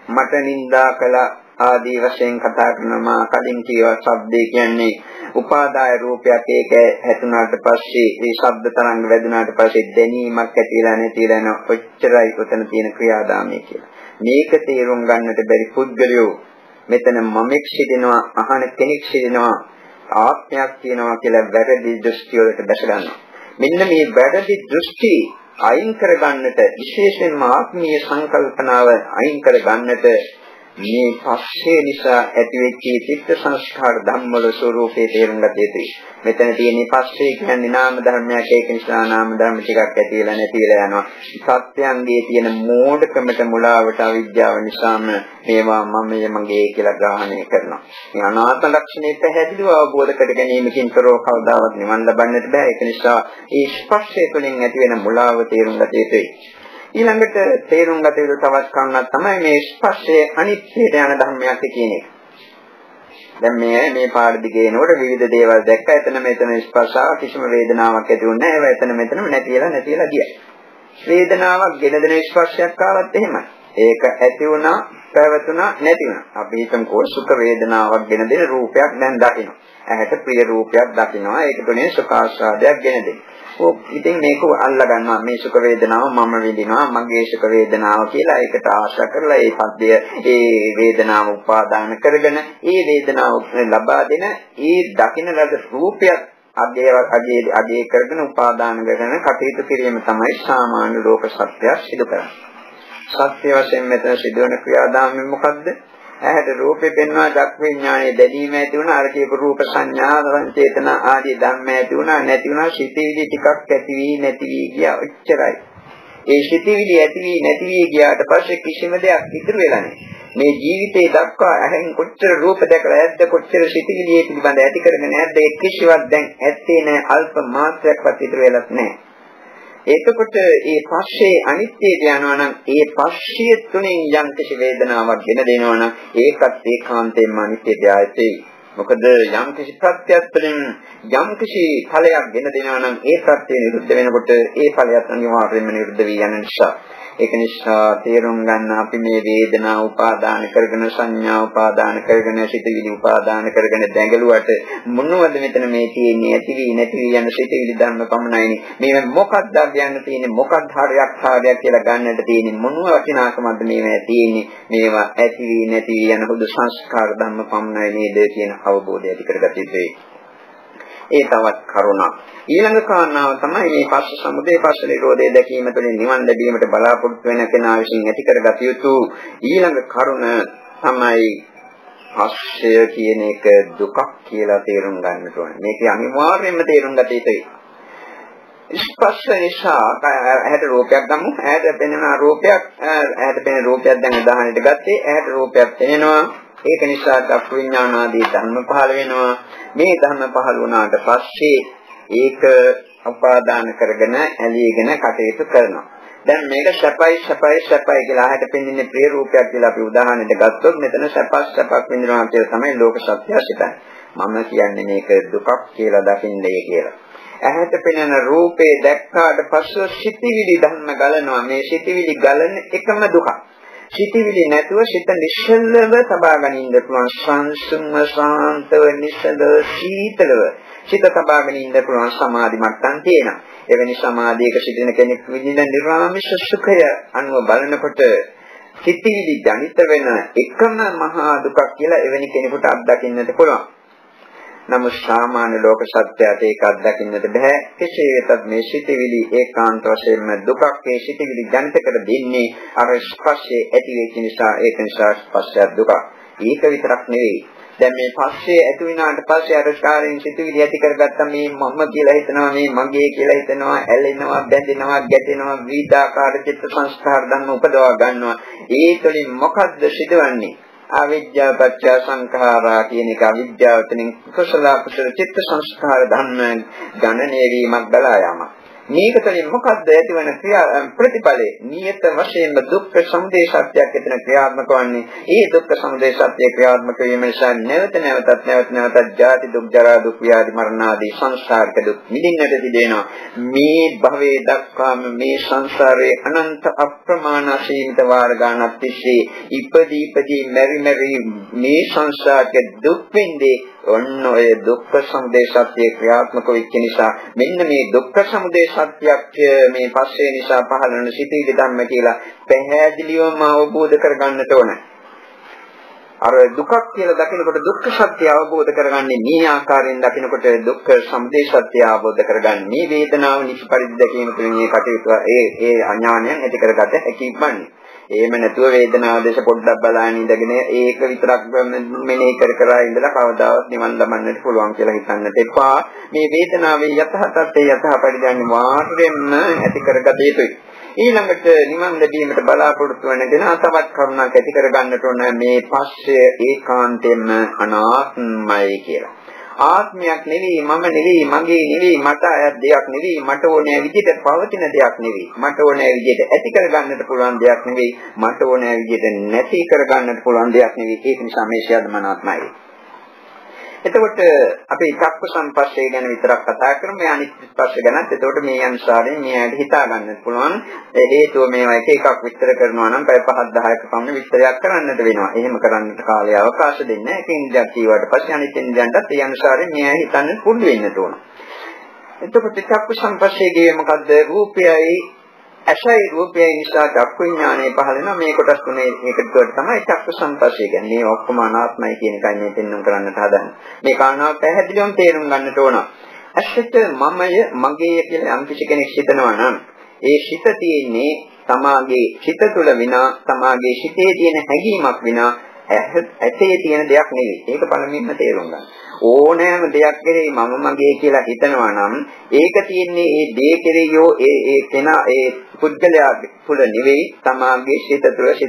මට නිඳා කළ ආදී වශයෙන් කතා කරනවා. කලින් කියවා ශබ්දේ කියන්නේ උපාදාය රූපයක්. ඒක හැතුණාට පස්සේ ඒ ශබ්ද තරංග වැදුනාට පස්සේ දැනීමක් ඇතිලා නැතිලා යන ඔච්චරයි උතන තියෙන ක්‍රියාදාමය කියලා. මේක තේරුම් ගන්නට බැරි පුද්ගලයෝ මෙතන මමෙක් සිටිනවා, අහන කෙනෙක් සිටිනවා, ආත්මයක් තියෙනවා කියලා වැරදි දෘෂ්ටි වලට දැස ගන්නවා. මෙන්න මේ වැරදි දෘෂ්ටි අයින් කර ගන්නට, විශේෂයෙන්ම ආත්මීය සංකල්පනාව අයින් කර ගන්නට මේ පස්සේ නිසා ඇතිවෙච්ච චිත්ත සංස්කාර ධම්මවල ස්වરૂපේ තේරුම් ගත යුතුයි. මෙතන තියෙන පස්සේ කියන්නේ නාම ධර්මයක්. ඒක නිසා නාම ධර්ම ටිකක් ඇති වෙලා නැති වෙලා යනවා. සත්‍යංගයේ තියෙන මෝඩකමට, මුලාවට, අවිද්‍යාව නිසාම මේවා මමයේ මගේ කියලා ග්‍රහණය කරනවා. මේ අනාත්ම ලක්ෂණය පැහැදිලිව අවබෝධ කර ගැනීමකින් තොරව කවදාවත් නිවන් ලබන්නට බෑ. ඒක නිසා මේ ස්පර්ශය තුළින් ඇති වෙන මුලාව තේරුම් ගත යුතුයි. ඊළඟට තේරුම් ගත යුතු තවත් කරුණක් තමයි මේ ස්පර්ශයේ අනිත්‍යයට යන ධර්මයක් කියන එක. දැන් මේ පාඩ දිගේ එනකොට විවිධ දේවල් දැක්ක. එතන මෙතන ස්පර්ශාව කිසිම වේදනාවක් ඇති වුණේ නැහැ. ඒවා එතන මෙතනම නැතිලා ගියා. වේදනාවක් ගෙන දෙන ස්පර්ශයක් ආවත් එහෙමයි. ඒක ඇති වුණා, පැවතුණා, නැති වුණා. අපි හිතමුකෝ සුඛ වේදනාවක් ගෙන දෙන රූපයක් දැන් දකිනවා. ඇහැට ප්‍රිය රූපයක් දකිනවා. ඒක තුනේ සුඛාස්වාදයක් ගෙන දෙනවා. ඉතින් මේක අල්ලා ගන්නවා. මේ සුඛ වේදනාව මම විඳිනවා, මගේ සුඛ වේදනාව කියලා. ඒකට ආශා කරලා ඒ පද්‍ය ඒ වේදනාව උපාදාන කරගෙන ඒ වේදනාව ලබා දෙන ඒ දකින්න ලද රූපයක් අගේ කරගෙන උපාදාන කරගෙන කටයුතු කිරීම තමයි සාමාන්‍ය ලෝක සත්‍යය සිදු කරන්නේ. සත්‍ය වශයෙන් මෙතන සිදුවන ක්‍රියාදාමය මොකද්ද? ඇහැට රූපේ පෙන්වන දක් විඥානයේ දැනීම ඇති වුණා. අර කියපු රූප සංඥා, චේතන ආදී ධර්ම ඇති වුණා, නැති වුණා. සිතිවිලි ටිකක් ඇති වී නැති වී ගියා. ඔච්චරයි. ඒ සිතිවිලි ඇති වී නැති වී ගියාට පස්සේ කිසිම දෙයක් ඉතුරු වෙලා නැහැ. මේ ජීවිතේ දක්වා ඇහෙන් කොච්චර රූප දැකලා ඇද්ද, කොච්චර සිතිවිලි පිළිබඳ ඇති කරගෙන ඇද්ද, ඒ කිසිවක් දැන් ඇත්තේ නැහැ. අල්ප මාත්‍රයක්වත් ඉතුරු වෙලත් නැහැ. එතකොට මේ පස්සේ අනිත්‍යයට යනවා නම් ඒ පස්සිය තුنين යම් කිසි වේදනාවක් ගෙන දෙනවා නම් ඒකත් ඒකාන්තයෙන්ම අනිත්‍යයට ආයතේ. මොකද යම් කිසි ප්‍රත්‍යයක් තුළින් යම් කිසි ඵලයක් ගෙන දෙනවා නම් ඒ ප්‍රත්‍ය නිරුද්ධ වෙනකොට ඒ ඵලයත් අනිවාර්යයෙන්ම නිරුද්ධ වී යන නිසා ඒක නිසා තේරුම් ගන්න අපි මේ වේදනා උපාදාන කරගෙන, සංඥා උපාදාන කරගෙන, සිතවිලි උපාදාන කරගෙන දැඟලුවට මොනවද මෙතන මේ තියෙන්නේ? ඇති වී නැති වී යන සිතවිලි ධර්ම පමණයිනේ. මේ මොකක්ද කියන්න තියෙන්නේ? මොකක්ද හරයක් හරයක් කියලා ගන්නට තියෙන්නේ? මොනවා වටිනාකමක්ද මේවා තියෙන්නේ? මේවා ඇති වී නැති වී යන හුදු සංස්කාර ධර්ම පමණයි නේද කියන අවබෝධය ඇති කරගත යුතුයි. ඒ තවත් කරුණක්. ඊළඟ කාරණාව තමයි මේ පස්ස සමුදය පස්ස නිරෝධය දැකීම තුළින් නිවන් ලැබීමට බලාපොරොත්තු වෙන කෙනා විසින් ඇති කරගත යුතු ඊළඟ කරුණ තමයි පස්සය කියන එක දුකක් කියලා තේරුම් ගන්නට ඕනේ. මේක අනිවාර්යයෙන්ම තේරුම් ගත යුතුයි. ස්පර්ශ නිසා ඇහැට රූපයක් ගමු. ඇහැට පෙනෙන රූපයක් ඇහැට පෙනෙන රූපයක් දැන් උදාහරණයට ගත්තේ ඇහැට රූපයක් පෙනෙනවා. ඒක නිසා චක්කු විඥාන ආදී ධර්ම පහළ වෙනවා. මේ ධර්ම පහළ වුණාට පස්සේ ඒක උපාදාන කරගෙන ඇලීගෙන කටයුතු කරනවා. දැන් මේක සැපයි කියලා අහකට පෙන්වන්නේ ප්‍රිය රූපයක් කියලා අපි උදාහරණයක් ගත්තොත් මෙතන සැපක් විඳිනවා කියලා තමයි ලෝක සත්‍යය සිතන්නේ. මම කියන්නේ මේක දුකක් කියලා දකින්නේ කියලා. ඇහැට පෙනෙන රූපේ දැක්කාට පස්සෙ සිතිවිලි ධර්ම ගලනවා. මේ සිතිවිලි ගලන එකම දුක. සිතිවිලි නැතුව සිත නිශ්චලව තබා ගනින්න පුළුවන් සංසුන්ව සාන්තව නිශ්චල සීතලව සිත තබා ගනින්න පුළුවන් සමාධි මට්ටම් තියෙනවා. එවැනි සමාධියක සිටින කෙනෙක් විඳින නිර්ආමිෂ සුඛය අනුව බලනකොට සිතිවිලි ජනිත වෙන එකම මහා දුකක් කියලා එවැනි කෙනෙකුට අත්දකින්නට පුළුවන්. නමුත් සාමාන්‍ය ලෝක සත්‍යයට ඒක අත්දකින්නට බෑ. කෙසේ වෙතත් මේ සිතිවිලි ඒකාන්ත වශයෙන්ම දුකක් ඒ සිතිවිලි ජනිත කර දෙන්නේ අර ස්පර්ශයේ ඇති වෙච්ච නිසා ඒක නිසා ස්පර්ශය දුක. ඒක විතරක් නෙවෙයි. දැන් මේ පස්සේ ඇති වුණාට පස්සේ අර ස්කාරයෙන් සිතිවිලි ඇති කරගත්තා මේ මම කියලා හිතනවා මේ මගේ කියලා හිතනවා ඇලෙනවා බැඳෙනවා ගැටෙනවා විවිධාකාර චිත්ත සංස්කාර ධර්ම උපදවා ගන්නවා. ඒ තුළින් මොකද්ද සිදුවන්නේ? අවිද්‍යාව පත්‍ය සංඛාරා කියන එක අවිද්‍යාව තුළින් කුසල කුසල චිත්ත සංස්කාර ධර්ම ගණනය වීමක් බලා යාමක්. මේක තුළින් මොකද්ද ඇතිවන ප්‍රතිඵලය? නියත වශයෙන්ම දුක්ඛ සමුදය සත්‍යයක් එතන ක්‍රියාත්මක වන්නේ. ඒ දුක්ඛ සමුදය සත්‍ය ක්‍රියාත්මක වීම නිසා නැවත නැවතත් ජාති දුක් ජරා දුක් ව්‍යාධි මරණ ආදී සංසාරික දුක් නිදින්නට සිදෙනවා. මේ භවයේ දක්වාම මේ සංසාරයේ අනන්ත අප්‍රමාණ සීමිත වාර ගණනක් තිස්සේ ඉපදී මෙරි මේ සංසාරික දුක් විඳේ ඔන්න ඔය දුක්ඛ සමුදය සත්‍ය ක්‍රියාත්මක වෙච්ච නිසා මෙන්න මේ දුක්ඛ සමුදය සත්‍යයක් මේ පස්සේ නිසා පහළ වෙන සිටිවිලි ධර්ම කියලා පැහැදිලිවම අවබෝධ කරගන්නට ඕන. අර දුකක් කියලා දකිනකොට දුක්ඛ සත්‍ය අවබෝධ කරගන්නේ මේ ආකාරයෙන් දකිනකොට දුක්ඛ සමුදය සත්‍ය අවබෝධ කරගන්නේ මේ වේදනාව නිසි පරිදි දැකීම තුළින් මේ කටයුතු ඒ අඥානයන් ඇති කරගත හැකි වන්නේ. එහෙම නැතුව වේදනාව දේශ පොඩ්ඩක් බලන්න ඉඳගෙන ඒක විතරක් මෙනෙහි කර ඉඳලා කවදාවත් නිවන් ලබන්නට පුළුවන් කියලා හිතන්නට එපා. මේ වේදනාවේ යථාර්ථයේ යථාපරිදන්නේ වාර්යෙන්ම ඇති කරගත යුතුයි. ඊළඟට නිවන් ලැබීමට බලාපොරොත්තු වෙන දෙනා තවත් කරුණක් ඇති කරගන්නට ඕන මේ පස්සය ඒකාන්තයෙන්ම අනාත්මයි කියලා. ආත්මයක් නෙවෙයි මම නෙවෙයි මගේ නෙවෙයි මට අයත් දෙයක් නෙවෙයි මට ඕනෑ විදිහට පවතින දෙයක් නෙවෙයි මට ඕනෑ විදිහට ඇති කරගන්නට පුළුවන් දෙයක් නෙවෙයි මට ඕනෑ විදිහට නැති කරගන්නට පුළුවන් දෙයක් නෙවෙයි. ඒක නිසා මේ සියල්ලම අනාත්මයි. එතකොට අපි චක්ක සම්පස්සේ ගැන විතරක් කතා කරමු. මේ අනිත් ස්පර්ශ ගැනත් එතකොට මේ අනුසාරයෙන් මේ ඇයිද හිතා ගන්නත් පුළුවන්. හේතුව මේවා එක එකක් විස්තර කරනවා නම් පැය 5-10ක පමණ විස්තරයක් කරන්නට වෙනවා. එහෙම කරන්නට කාලය අවකාශ දෙන්නේ නැහැ. ඒකෙන් ඉඳන් කීවට පස්සේ අනිත් ඉන්දියන්ටත් ඒ අනුසාරයෙන් මේ ඇයි හිතන්න පුරුදු වෙන්න ඕන. එතකොට චක්ක සම්පස්සේ කියේ මොකද්ද? රූපයයි ඇසයි රූපයයි නිසා චක්කු විඥානය පහළ වෙනවා. මේ කොටස් තුනේ එකතු තමයි චක්කු සංපස්සේ කියන්නේ. මේ ඔක්කොම අනාත්මයි කියන එකයි මේ පෙන්වන්න කරන්නට හදන්නේ. මේ කාරණාව පැහැදිලිවම තේරුම් ගන්නට ඕන. ඇසට මමය මගේය කියලා යම් කිසි කෙනෙක් හිතනවා නම් ඒ සිත තියෙන්නේ තමාගේ සිත තුළ විනා තමාගේ සිතේ තියෙන හැඟීමක් විනා ඇතේ තියෙන දෙයක් නෙවෙයි. ඒක පළමුවෙන්ම තේරුම් ගන්න. ඕනෑම දෙයක් කෙරෙහි මම මගේ කියලා හිතනවා නම් ඒක තියෙන්නේ ඒ දේ කෙරෙහිෝ ඒ කෙනා ඒ පුද්ගලයා තුළ නෙවෙයි තමාගේ සිත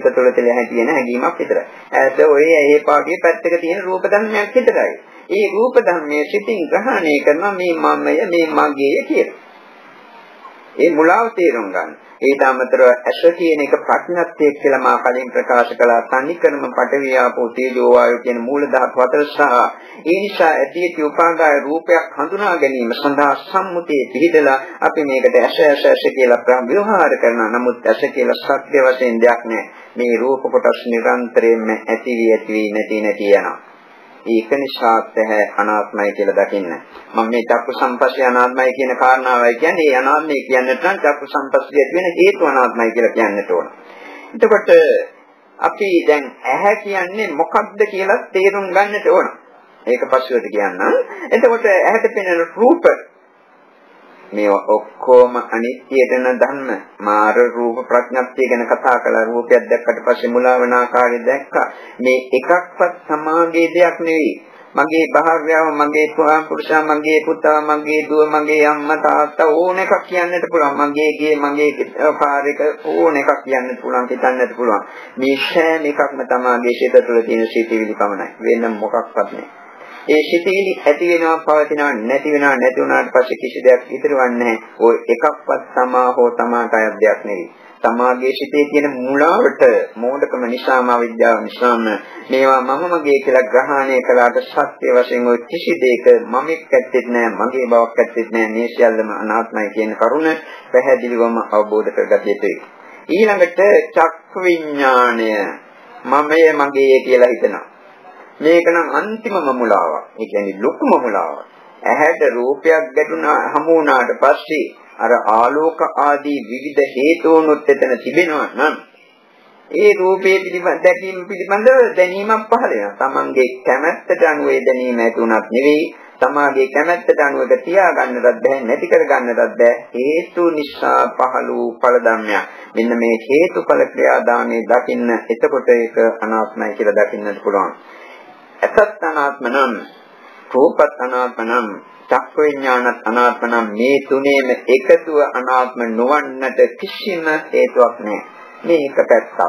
තුළ තියෙන හැඟීමක් විතරයි. ඇස ඔය ඒ පාගේ පැත්තක තියෙන රූප ධර්මයක් විතරයි. ඒ රූප ධර්මයේ සිතින් ග්‍රහණය කරන මේ මමය මේ මගේ කියලා. ඒ මුලාව තේරුම් ගන්න. ඊට අමතරව ඇස කියන එක ප්‍රඥප්තිය කියලා මා කලින් ප්‍රකාශ කළා. තනිකරම පඨවි ආපෝ තේජෝ වායෝ කියන මූල ධාතු හතර සහ ඒ නිසා ඇතිති උපාදාය රූපයක් හඳුනා ගැනීම සඳහා සම්මුතියේ පිළිදලා අපි මේකට ඇස කියලා ව්‍යවහාර කරනවා. නමුත් ඇස කියලා සත්‍ය වශයෙන් දෙයක් නෑ. මේ රූප කොටස් නිරන්තරයෙන්ම ඇති වී නැති යනවා. ඒක නිසා තැහැ අනාත්මයි කියලා දකින්න. මම මේ චක්කු සංපස්සේ අනාත්මයි කියන කාරණාවයි කියන්නේ ඒ අනාත්මයි කියන්නට නම් චක්කු සංපස්සේ ඇති වෙන හේතු අනාත්මයි කියලා කියන්නට ඕන. එතකොට අපි දැන් ඇහැ කියන්නේ මොකක්ද කියලා තේරුම් ගන්නට ඕන. ඒක පස්සෙට කියන්නම්. එතකොට ඇහැට පෙනෙන රූප මේ ඔක්කොම අනිත්‍යයටන ධර්ම මාර රූප ප්‍රඥප්තිය ගැන කතා කළා. රූපයක් දැක්කට පස්සේ මුලා වෙන ආකාරය දැක්කා. මේ එකක්වත් සමාගයේ දෙයක් නෙවෙයි. මගේ භාර්යාව, මගේ පුරුෂයා, මගේ පුතා, මගේ දුව, මගේ අම්මා තාත්තා ඕන එකක් කියන්නට පුළුවන්. මගේ ගේ, මගේ කාර් එක ඕන එකක් කියන්නට පුළුවන්, හිතන්නට පුළුවන්. මේ සෑම එකක්ම තමගේ සිත තුළ තියෙන සිතිවිලි පමණයි. වෙන මොකක්වත් නැහැ. ඒ සිතිවිලි ඇති වෙනවා, පවතිනවා, නැති වෙනවා, නැති වුණාට පස්සේ කිසි දෙයක් ඉතුරුවන්නේ නැහැ. ඔය එකක්වත් තමා හෝ තමාට අයත් දෙයක් නෙවෙයි. තමාගේ සිතේ තියෙන මුලාවට මෝඩකම නිසාම අවිද්‍යාව නිසාම මේවා මම මගේ කියලා ග්‍රහණය කළාට සත්‍ය වශයෙන් ওই කිසි දෙයක මමෙක් ඇත්තෙත් නැහැ, මගේ බවක් ඇත්තෙත් නැහැ. මේ සියල්ලම අනාත්මයි කියන කරුණ පැහැදිලිවම අවබෝධ කරගත යුතුයි. ඊළඟට චක්ඛු විඥාණය මමය මගේ කියලා හිතනවා. මේක නම් අන්තිමම මුලාවක්. ඒ කියන්නේ ලොකුම මුලාවක්. ඇහැට රූපයක් ගැටුණා හමු වුණාට පස්සේ අර ආලෝක ආදී විවිධ හේතුණුත් එතන තිබෙනවා නම් ඒ රූපයේ දැකීම පිළිබඳව දැනීමක් පහළ වෙනවා. තමන්ගේ කැමැත්තට අනුව ඒ දැනීම ඇති උනත් නෙවෙයි, තමාගේ කැමැත්තට අනුව ඒක තියාගන්නවත් බැහැ, නැති කරගන්නවත් බැහැ. හේතු නිසා පහළ වූ ඵල ධර්මයක්. මෙන්න මේ හේතුඵල ක්‍රියාදාමයේ දකින්න, එතකොට ඒක අනාත්මයි කියලා දකින්නට පුළුවන්. ඇසත් අනාත්ම නම්, රූපත් අනාත්ම නම්, චක්ඛු විඥානත් අනාත්ම නම්, මේ තුනේම එකතුව අනාත්ම නොවන්නට කිසිම හේතුවක් නැහැ. මේ එක පැත්තක්.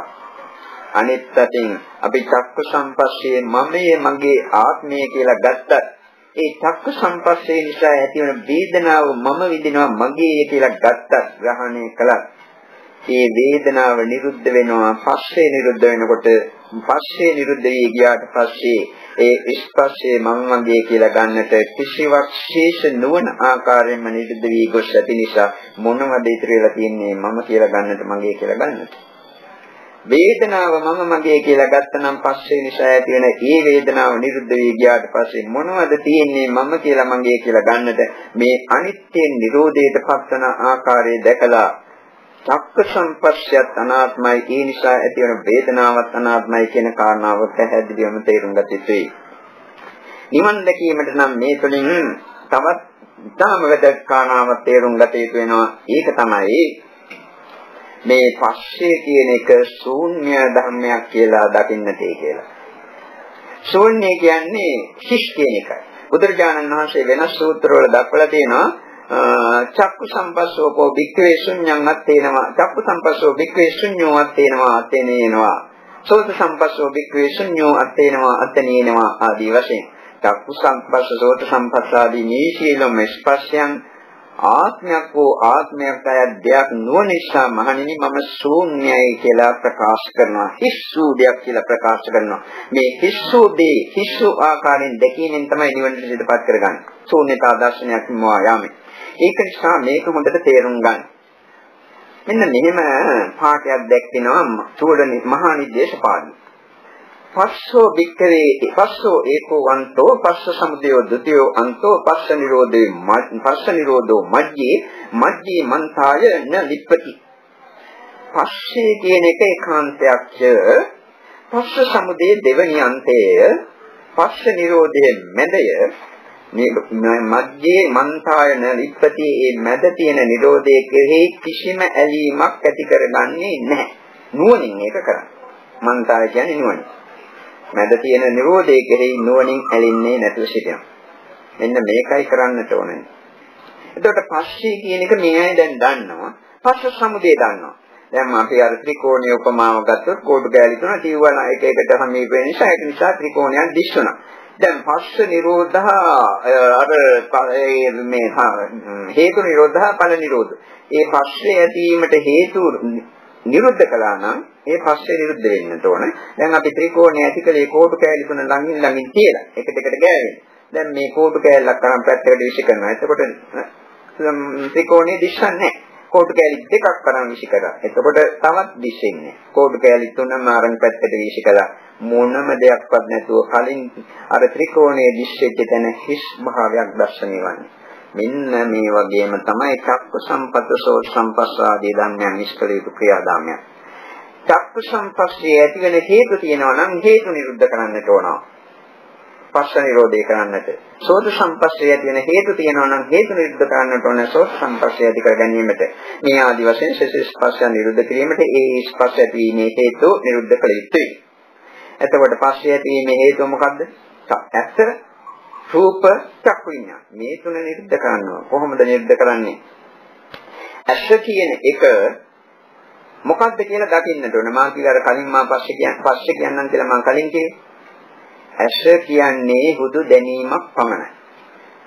අනිත් පැත්තෙන් අපි චක්ඛු සම්පස්සේ මමයේ මගේ ආත්මය කියලා ගත්තත් ඒ චක්ඛු සම්පස්සේ නිසා ඇතිවන වේදනාව මම විඳිනවා මගේ කියලා ගත්තත් ග්‍රහණය කළත් ඒ වේදනාව නිරුද්ධ වෙනවා. පස්සේ නිරුද්ධ වෙනකොට පස්සේ නිරුද්ධ වී ගියාට පස්සේ ඒ ස්පර්ශයේ මම මගේ කියලා ගන්නට කිසිවක් ශේෂ නොවන ආකාරයෙන්ම නිරුද්ධ වී ගොස් ඇති නිසා මොනවද ඉතුරු වෙලා තියෙන්නේ? මම කියලා ගන්නට, මගේ කියලා ගන්නට. වේදනාව මම මගේ කියලා ගත්තනම් පස්සේ නිසා ඇති වෙන ඒ වේදනාව නිරුද්ධ වී ගියාට පස්සේ මොනවද තියෙන්නේ? මම කියලා මගේ කියලා ගන්නට. මේ අනිත්‍ය නිරෝධයට පත්වන ආකාරය දැකලා චක්ක සම්පස්සයත් අනාත්මයි, ඒ නිසා ඇතිවන වේදනාවත් අනාත්මයි කියන කාරණාව පැහැදිලිවම තේරුම් ගත යුතුයි. නිවන් දැකීමට නම් මේ තුළින් තවත් ඉතාම වැදගත් කාරණාවක් තේරුම් ගත යුතු වෙනවා. ඒක තමයි මේ පස්සේ කියන එක ශූන්‍ය ධර්මයක් කියලා දකින්නට කියලා. ශූන්‍ය කියන්නේ හිස් කියන එකයි. බුදුරජාණන් වහන්සේ වෙනස් සූත්‍රවල දක්වලා තියෙනවා චක්කු සම්පස්සෝකෝ භික්ඛවේ ශුඤ්ඤං අත්තේනවා. චක්කු සම්පස්සෝ භික්ඛවේ ශුඤ්ඤෝ අත්තේනවා අත්තේනේනවා. සෝත සම්පස්සෝ භික්ඛවේ ශුඤ්ඤෝ අත්තේනවා අත්තේනේනවා ආදී වශයෙන් චක්කු සම්පස්ස, සෝත සම්පස්ස ආදී මේ සියලුම ස්පර්ශයන් ආත්මයක් හෝ ආත්මයක් දෙයක් නොවන නිසා මහණෙනි මම ශූන්‍යයි කියලා ප්‍රකාශ කරනවා. හිස්සු දෙයක් කියලා ප්‍රකාශ කරනවා. මේ හිස්සු දේ හිස්සු ආකාරයෙන් දැකීමෙන් තමයි නිවනට සිදුපත් කරගන්නේ. ශූන්‍යතා දර්ශනයක් මොවා යාමේ. ඒක නිසා මේක හොඳට තේරුම් ගන්න. මෙන්න මෙහෙම පාඩයක් දැක්වෙනවා චූඩනි මහා නිදේශ පාඩිය. පස්සෝ භික්ඛවේ පස්සෝ ඒකෝ අන්තෝ පස්ස සමුදයෝ ද්විතයෝ අන්තෝ පස්ස නිරෝධෝ මජ්ජේ මන්තාය න ලිප්පති. පස්සේ කියන එක ඒකාන්තයක්ය. පස්ස සමුදය දෙවනි අන්තය, පස්ස නිරෝධයේ මැදය. මජ්ජේ මන්තාය න ලිප්පති. මේ මැද තියෙන නිරෝධයේ කෙරෙහි කිසිම ඇලීමක් ඇති කරගන්නේ නැහැ. නුවණින් ඒක කරන්නේ. මන්තාය කියන්නේ නුවණ. මැද තියෙන නිරෝධයේ කෙරෙහි නුවණින් ඇලෙන්නේ නැතුව සිටිනවා. මෙන්න මේකයි කරන්නට ඕනේ. එතකොට පස්සේ කියන එක මේ අය දැන් දන්නවා. පස්ස සමුදය දන්නවා. දැන් අපි අර ත්‍රිකෝණීය උපමාව ගත්තොත් කෝටු කැලි තුන තියවන එක එකට සමීප වෙන නිසා ඒක නිසා ත්‍රිකෝණයක් දිස් වෙනවා. දැන් පස්ස නිරෝධහ අර මේ හේතු නිරෝධහ ඵල නිරෝධ. ඒ පස්සේ ඇතිවීමට හේතු නිරුද්ධ කළා නම් ඒ පස්සේ නිරුද්ධ වෙන්නට ඕන. දැන් අපි ත්‍රිකෝණය ඇතිකලේ කෝටු කැලි තුන ළඟින් තියලා එකට ගෑවෙන. දැන් මේ කෝටු කැලක් කරන් පැත්තකට විශ් කරනවා. එතකොට ත්‍රිකෝණය දිස්සන්නේ නැහැ. කෝටු කැලි දෙකක් කරන් විශ් කරා. එතකොට තවත් දිස්සෙන්නේ. කෝටු කැලි තුනම අරන් පැත්තකට විශ් කළා. මොනම දෙයක්වත් නැතුව කලින් අර ත්‍රිකෝණයේ දිස්සෙච්ච තැන හිස් භාවයක් දැర్శණය වන්නේ. මෙන්න මේ වගේම තමයි චක්ක සම්පස්සෝ සම්පස්සාදී ධර්මයන් නිෂ්කල යුතු ක්‍රියාදාමයන්. චක්ක සම්පස්සේ ඇති වෙන හේතු තියෙනවා නම් හේතු නිරුද්ධ කරන්නට ඕන. පස්ස නිරෝධය කරන්නට. සෝත සම්පස්සේ ඇති වෙන හේතු තියෙනවා නම් හේතු නිරුද්ධ කරන්නට ඕන. සෝත සම්පස්සේ ඇති කර ගැනීමට මේ ආදි වශයෙන් සසස් ස්පර්ශය නිරුද්ධ කිරීමට ඒ ස්පර්ශ ඇතිවීමේ හේතු නිරුද්ධ කළ යුතුයි. එතකොට පස්සේ ඇතිවීමේ හේතුව මොකද්ද? ඇස රූප, චක්කු විඤ්ඤාණ. මේ තුන නිරුද්ධ කරනවා. කොහොමද නිරුද්ධ කරන්නේ? ඇස කියන එක මොකක්ද කියලා දකින්නට ඕන. මා කියලා කලින් මා පස්සේ කියන්නම් කියලා මම කලින් කිව්වේ. ඇස කියන්නේ හුදු දැනීමක් පමණයි.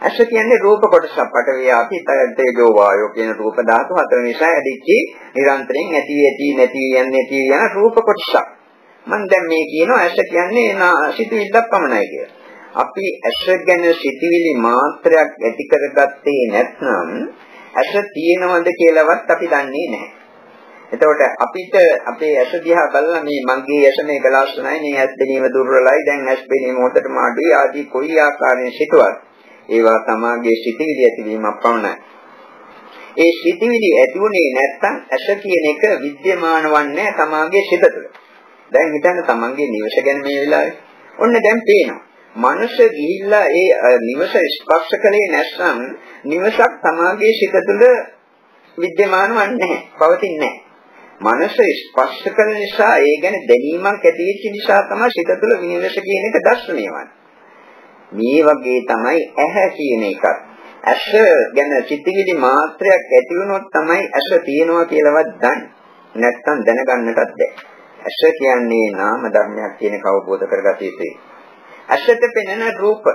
ඇස කියන්නේ රූප කොටසක්. පඨවි ආපි තේජෝ වායෝ කියන රූප ධාතු හතර නිසා ඇදිච්ච නිරන්තරයෙන් නැති යන රූප කොටසක්. මම දැන් මේ කියනවා ඇස කියන්නේ සිතුවිල්ලක් පමණයි කියලා. අපි ඇස ගැන සිතුවිලි මාත්‍රයක් ඇති කරගත්තේ නැත්නම් ඇස තියෙනවද කියලාවත් අපි දන්නේ නැහැ. එතකොට අපිට අපේ ඇස දිහා බලලා මේ මගේ ඇස මේ ගලාස්සනයි මේ ඇස් බැලීම දුර්වලයි දැන් ඇස් බැලීම හොතටම අඩුයි ආදී කොයි ආකාරයෙන් සිටුවත් ඒවා තමාගේ සිතිවිලි ඇතිවීමක් පමණයි. ඒ සිතිවිලි ඇතිුනේ නැත්නම් ඇස කියන එක විද්‍යමාන වන්නේ තමාගේ සිත තුළ. දැන් හිතන්න තමන්ගේ නිවස ගැන මේ වෙලාවේ. ඔන්න දැන් පේනවා. මනස ගිහිල්ලා ඒ නිවස ස්පර්ශ කළේ නැත්නම් නිවසක් තමාගේ සිත තුළ විද්‍යමාන වන්නේ නැහැ. පවතින්නේ නැහැ. මනස ස්පර්ශ කරන නිසා ඒ ගැන දැනීමක් ඇති වෙච්ච නිසා තමයි සිත තුළ විනිවිද කියන එක දැක්වෙන්නේ වань. මේ වගේ තමයි ඇහැ කියන එක. ඇස ගැන සිතිවිලි මාත්‍රයක් ඇති වුණොත් තමයි ඇස තියෙනවා කියලාවත් දන්නේ. නැත්තම් දැනගන්නටත් බැහැ. ඇස කියන්නේ නාම ධර්මයක් කියන එක අවබෝධ කරගත යුතුයි. ඇසට පෙනෙන රූප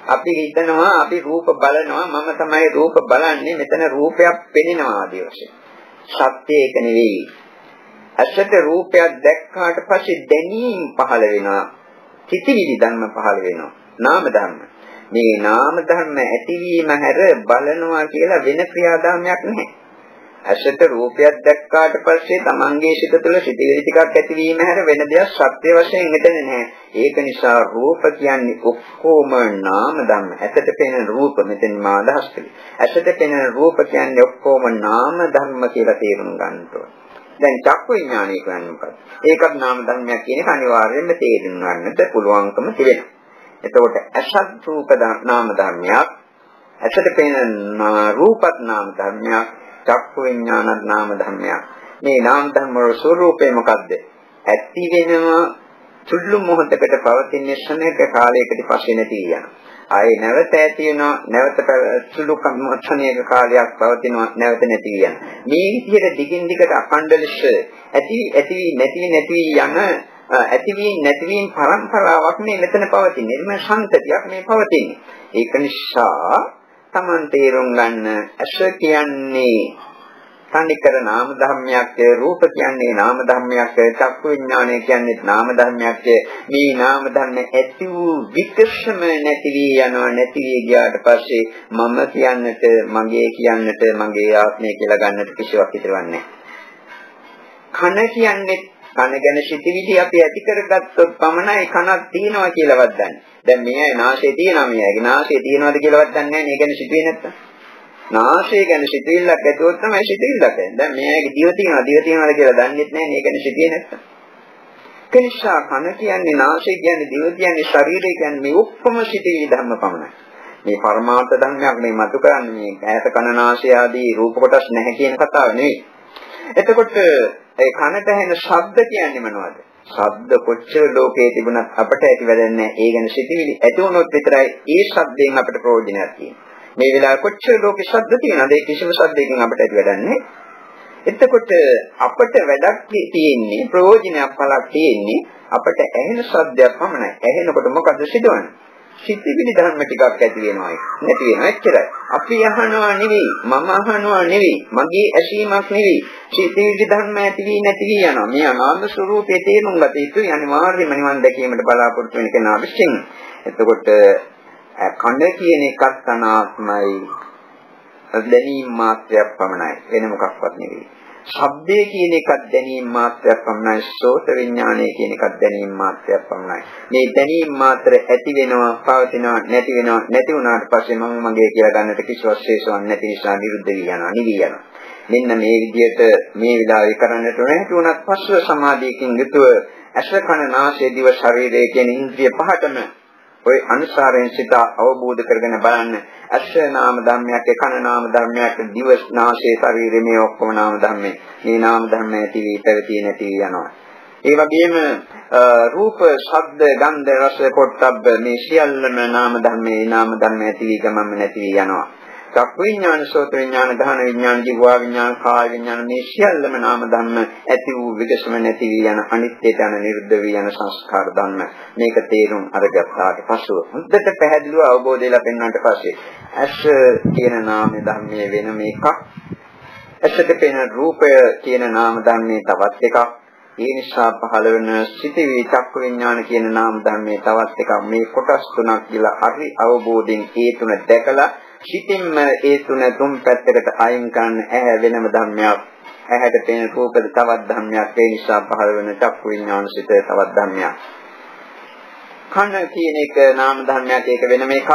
අපි හිතනවා අපි රූප බලනවා මම තමයි රූප බලන්නේ මෙතන රූපයක් පෙනෙනවා ආදී වශයෙන්. සත්‍ය ඒක නෙවෙයි. ඇසට රූපයක් දැක්කාට පස්සේ දැනීම් පහළ වෙනවා. සිතිවිලි ධර්ම පහළ වෙනවා. නාම ධර්ම. මේ නාම ධර්ම ඇතිවීම හැර බලනවා කියලා වෙන ක්‍රියාදාමයක් නැහැ. ඇසට රූපයක් දැක්කාට පස්සේ තමන්ගේ සිත තුළ සිතිවිලි ටිකක් ඇතිවීම හැර වෙන දෙයක් සත්‍ය වශයෙන් හිතෙන්නේ නැහැ. ඒක නිසා රූප කියන්නේ ඔක්කොම නාම ධර්ම. ඇසට පෙනෙන රූප මෙතන මා අදහස් කළේ. ඇසට පෙනෙන රූප කියන්නේ ඔක්කොම නාම ධර්ම කියලා තේරුම් ගන්න ඕනේ. දැන් චක්කු විඥානය කියන්නේ මොකක්ද? ඒකත් නාම ධර්මයක් කියන එක අනිවාර්යයෙන්ම තේරුම් ගන්නට පුළුවන්කම තිබෙනවා. එතකොට අසත් රූප නාම ධර්මයක්, ඇසට පෙනෙන රූපත් නාම ධර්මයක්, චක්කු විඥානත් නාම ධර්මයක්. මේ නාම ධර්ම වල ස්වરૂපය මොකද්ද? ඇති වෙනවා සුළු මොහොතකට පවතින ශ්‍රණයක කාලයකට පස්සේ නැති යනවා. ආයේ නැවත ඇති වෙනවා, නැවත සුළු ශ්‍රණයක කාලයක් පවතිනවා, නැවත නැති යනවා. මේ විදිහට දිගින් දිගට අඛණ්ඩ ලෙස ඇති නැති යන ඇතිවීම නැතිවීම පරම්පරාවක් මේ මෙතන පවතින්නේ. එන්න සංතතියක් මේ පවතින්නේ. ඒක නිසා Taman තේරුම් ගන්න ඇස කියන්නේ තනිකර නාම ධර්මයක්, රූප කියන්නේ නාම ධර්මයක්, චක්කු විඥානය කියන්නේ නාම ධර්මයක්. මේ නාම ධර්ම ඇති වූ විකර්ෂම නැති වී යනවා. නැති වී ගියාට පස්සේ මම කියන්නට, මගේ කියන්නට, මගේ ආත්මය කියලා ගන්නට කිසිවක් ඉතිරවන්නේ නැහැ. කන කියන්නේ කන ගැන සිතිවිලි අපි ඇති කරගත්තොත් පමණයි කනක් තියෙනවා කියලාවත් දන්නේ. දැන් මේ නාසය තියෙනවා, මේගේ නාසය තියෙනවද කියලාවත් දන්නේ නැහැ. මේ ගැන සිතුවේ නැත්තම්. නාසය ගැන සිතිවිල්ලක් ඇතුවොත් තමයි සිතිවිල්ලක් එන්නේ. දැන් මේගේ දිව තියෙනවද කියලා දන්නේ නැහැ. මේ ගැන සිතියේ නැත්තම්. කෙනිසා කන කියන්නේ, නාසය කියන්නේ, දිව කියන්නේ, ශරීරය කියන්නේ මේ ඔක්කොම සිතිවිලි ධර්ම පමණයි. මේ පරමාර්ථ ධර්මයක් මේ මතු කරන්නේ මේ ඇස කන නාසය ආදී රූප කොටස් නැහැ කියන කතාව නෙවෙයි. එතකොට ඒ කනට ඇහෙන ශබ්ද කියන්නේ මොනවද? ශබ්ද කොච්චර ලෝකයේ තිබුණත් අපට ඇති වෙන්නේ ඒ ගැන සිතිවිලි ඇති වුණොත් විතරයි ඒ ශබ්දයෙන් අපට ප්‍රයෝජනයක් තියෙන්නේ. මේ වෙලාවේ කොච්චර ලෝකේ ශබ්ද තියෙනවද? ඒ කිසිම ශබ්දයකින් අපට ඇති වෙන්නේ. එතකොට අපට වැඩක් තියෙන්නේ, ප්‍රයෝජනයක් පළක් තියෙන්නේ අපට ඇහෙන ශබ්දයක් පමණයි. ඇහෙනකොට මොකද සිදුවන්නේ? සිතිවිලි ධර්ම ටිකක් ඇති වෙනවා. නැති වෙනවා එච්චරයි. අපි අහනවා නෙවෙයි, මම අහනවා නෙවෙයි, මගේ ඇසීමක් නෙවෙයි. සිතිවිලි ධර්ම ඇති වී නැති වී යනවා. මේ අනාත්ම ස්වરૂපයේ තේරුම් ගත යුතුයි. අනිවාර්යයෙන්ම නිවන් දැකීමට බලාපොරොත්තු වෙන කෙනා විශ්ින්. එතකොට කන කියන එකත් අනාත්මයි. දැනීම් මාත්‍රයක් පමණයි. වෙන මොකක්වත් නෙවෙයි. ශබ්දය කියන එකත් දැනීම් මාත්‍රයක් පමණයි. සෝත විඥානය කියන එකත් දැනීම් මාත්‍රයක් පමණයි. මේ දැනීම් මාත්‍ර ඇති වෙනවා, පවතිනවා, නැති වෙනවා. නැති වුණාට පස්සේ මම මගේ කියලා ගන්නට කිසිවක් ශේෂවක් නැති නිසා නිරුද්ධ වී යනවා, නිවි යනවා. මෙන්න මේ විදිහට මේ විලාවේ කරන්නට නැති වුණත් පස්ව සමාධියකින් යුතුව අස කන නාසය දිව ශරීරය කියන ඉන්ද්‍රිය පහටම ඔය අනුසාරයෙන් සිත අවබෝධ කරගෙන බලන්න. අස නාම ධර්මයක්, කන නාම ධර්මයක්, දිව නාසය ශරීරය මේ ඔක්කොම නාම ධර්මයි. මේ නාම ධර්ම ඇති වී පැවතී නැති වී යනවා. ඒ වගේම රූප, ශබ්ද, ගන්ධ, රස, පොට්ටබ්බ මේ සියල්ලම නාම ධර්ම ඇති වී ගමන්ම නැති වී යනවා. චක්ඛු විඥාන, සෝත විඥාන, ගහන විඥාන, ජීවා විඥාන, කාය විඥාන මේ සියල්ලම නාම ධර්ම ඇති වූ විකසම නැති වී යන අනිත්‍යයට යන නිරුද්ධ වී යන සංස්කාර ධර්ම. මේක තේරුම් අරගත්තාට පසුව හොඳට පැහැදිලිව අවබෝධය ලැබෙනාට පස්සේ ඇස කියන නාම ධර්මයේ වෙන මේකක්, ඇසට පෙනෙන රූපය කියන නාම ධර්මයේ තවත් එකක්, ඒ නිසා පහළ වෙන සිතිවි චක්ඛු විඥාන කියන නාම ධර්මයේ තවත් එකක්. මේ කොටස් තුනක් කියලා හරි අවබෝධයෙන් ඒ තුන දැකලා සිතින්ම ඒ තුන පැත්තකට අයින් කරන ඇහැ වෙනම ධර්මයක්, ඇහැට පෙනෙන රූපද තවත් ධර්මයක්, ඒ නිසා පහළ වෙන චක්ඛු විඥාන සිත තවත් ධර්මයක්. කන කියන එක නාම ධර්මයක්, ඒක වෙනම එකක්.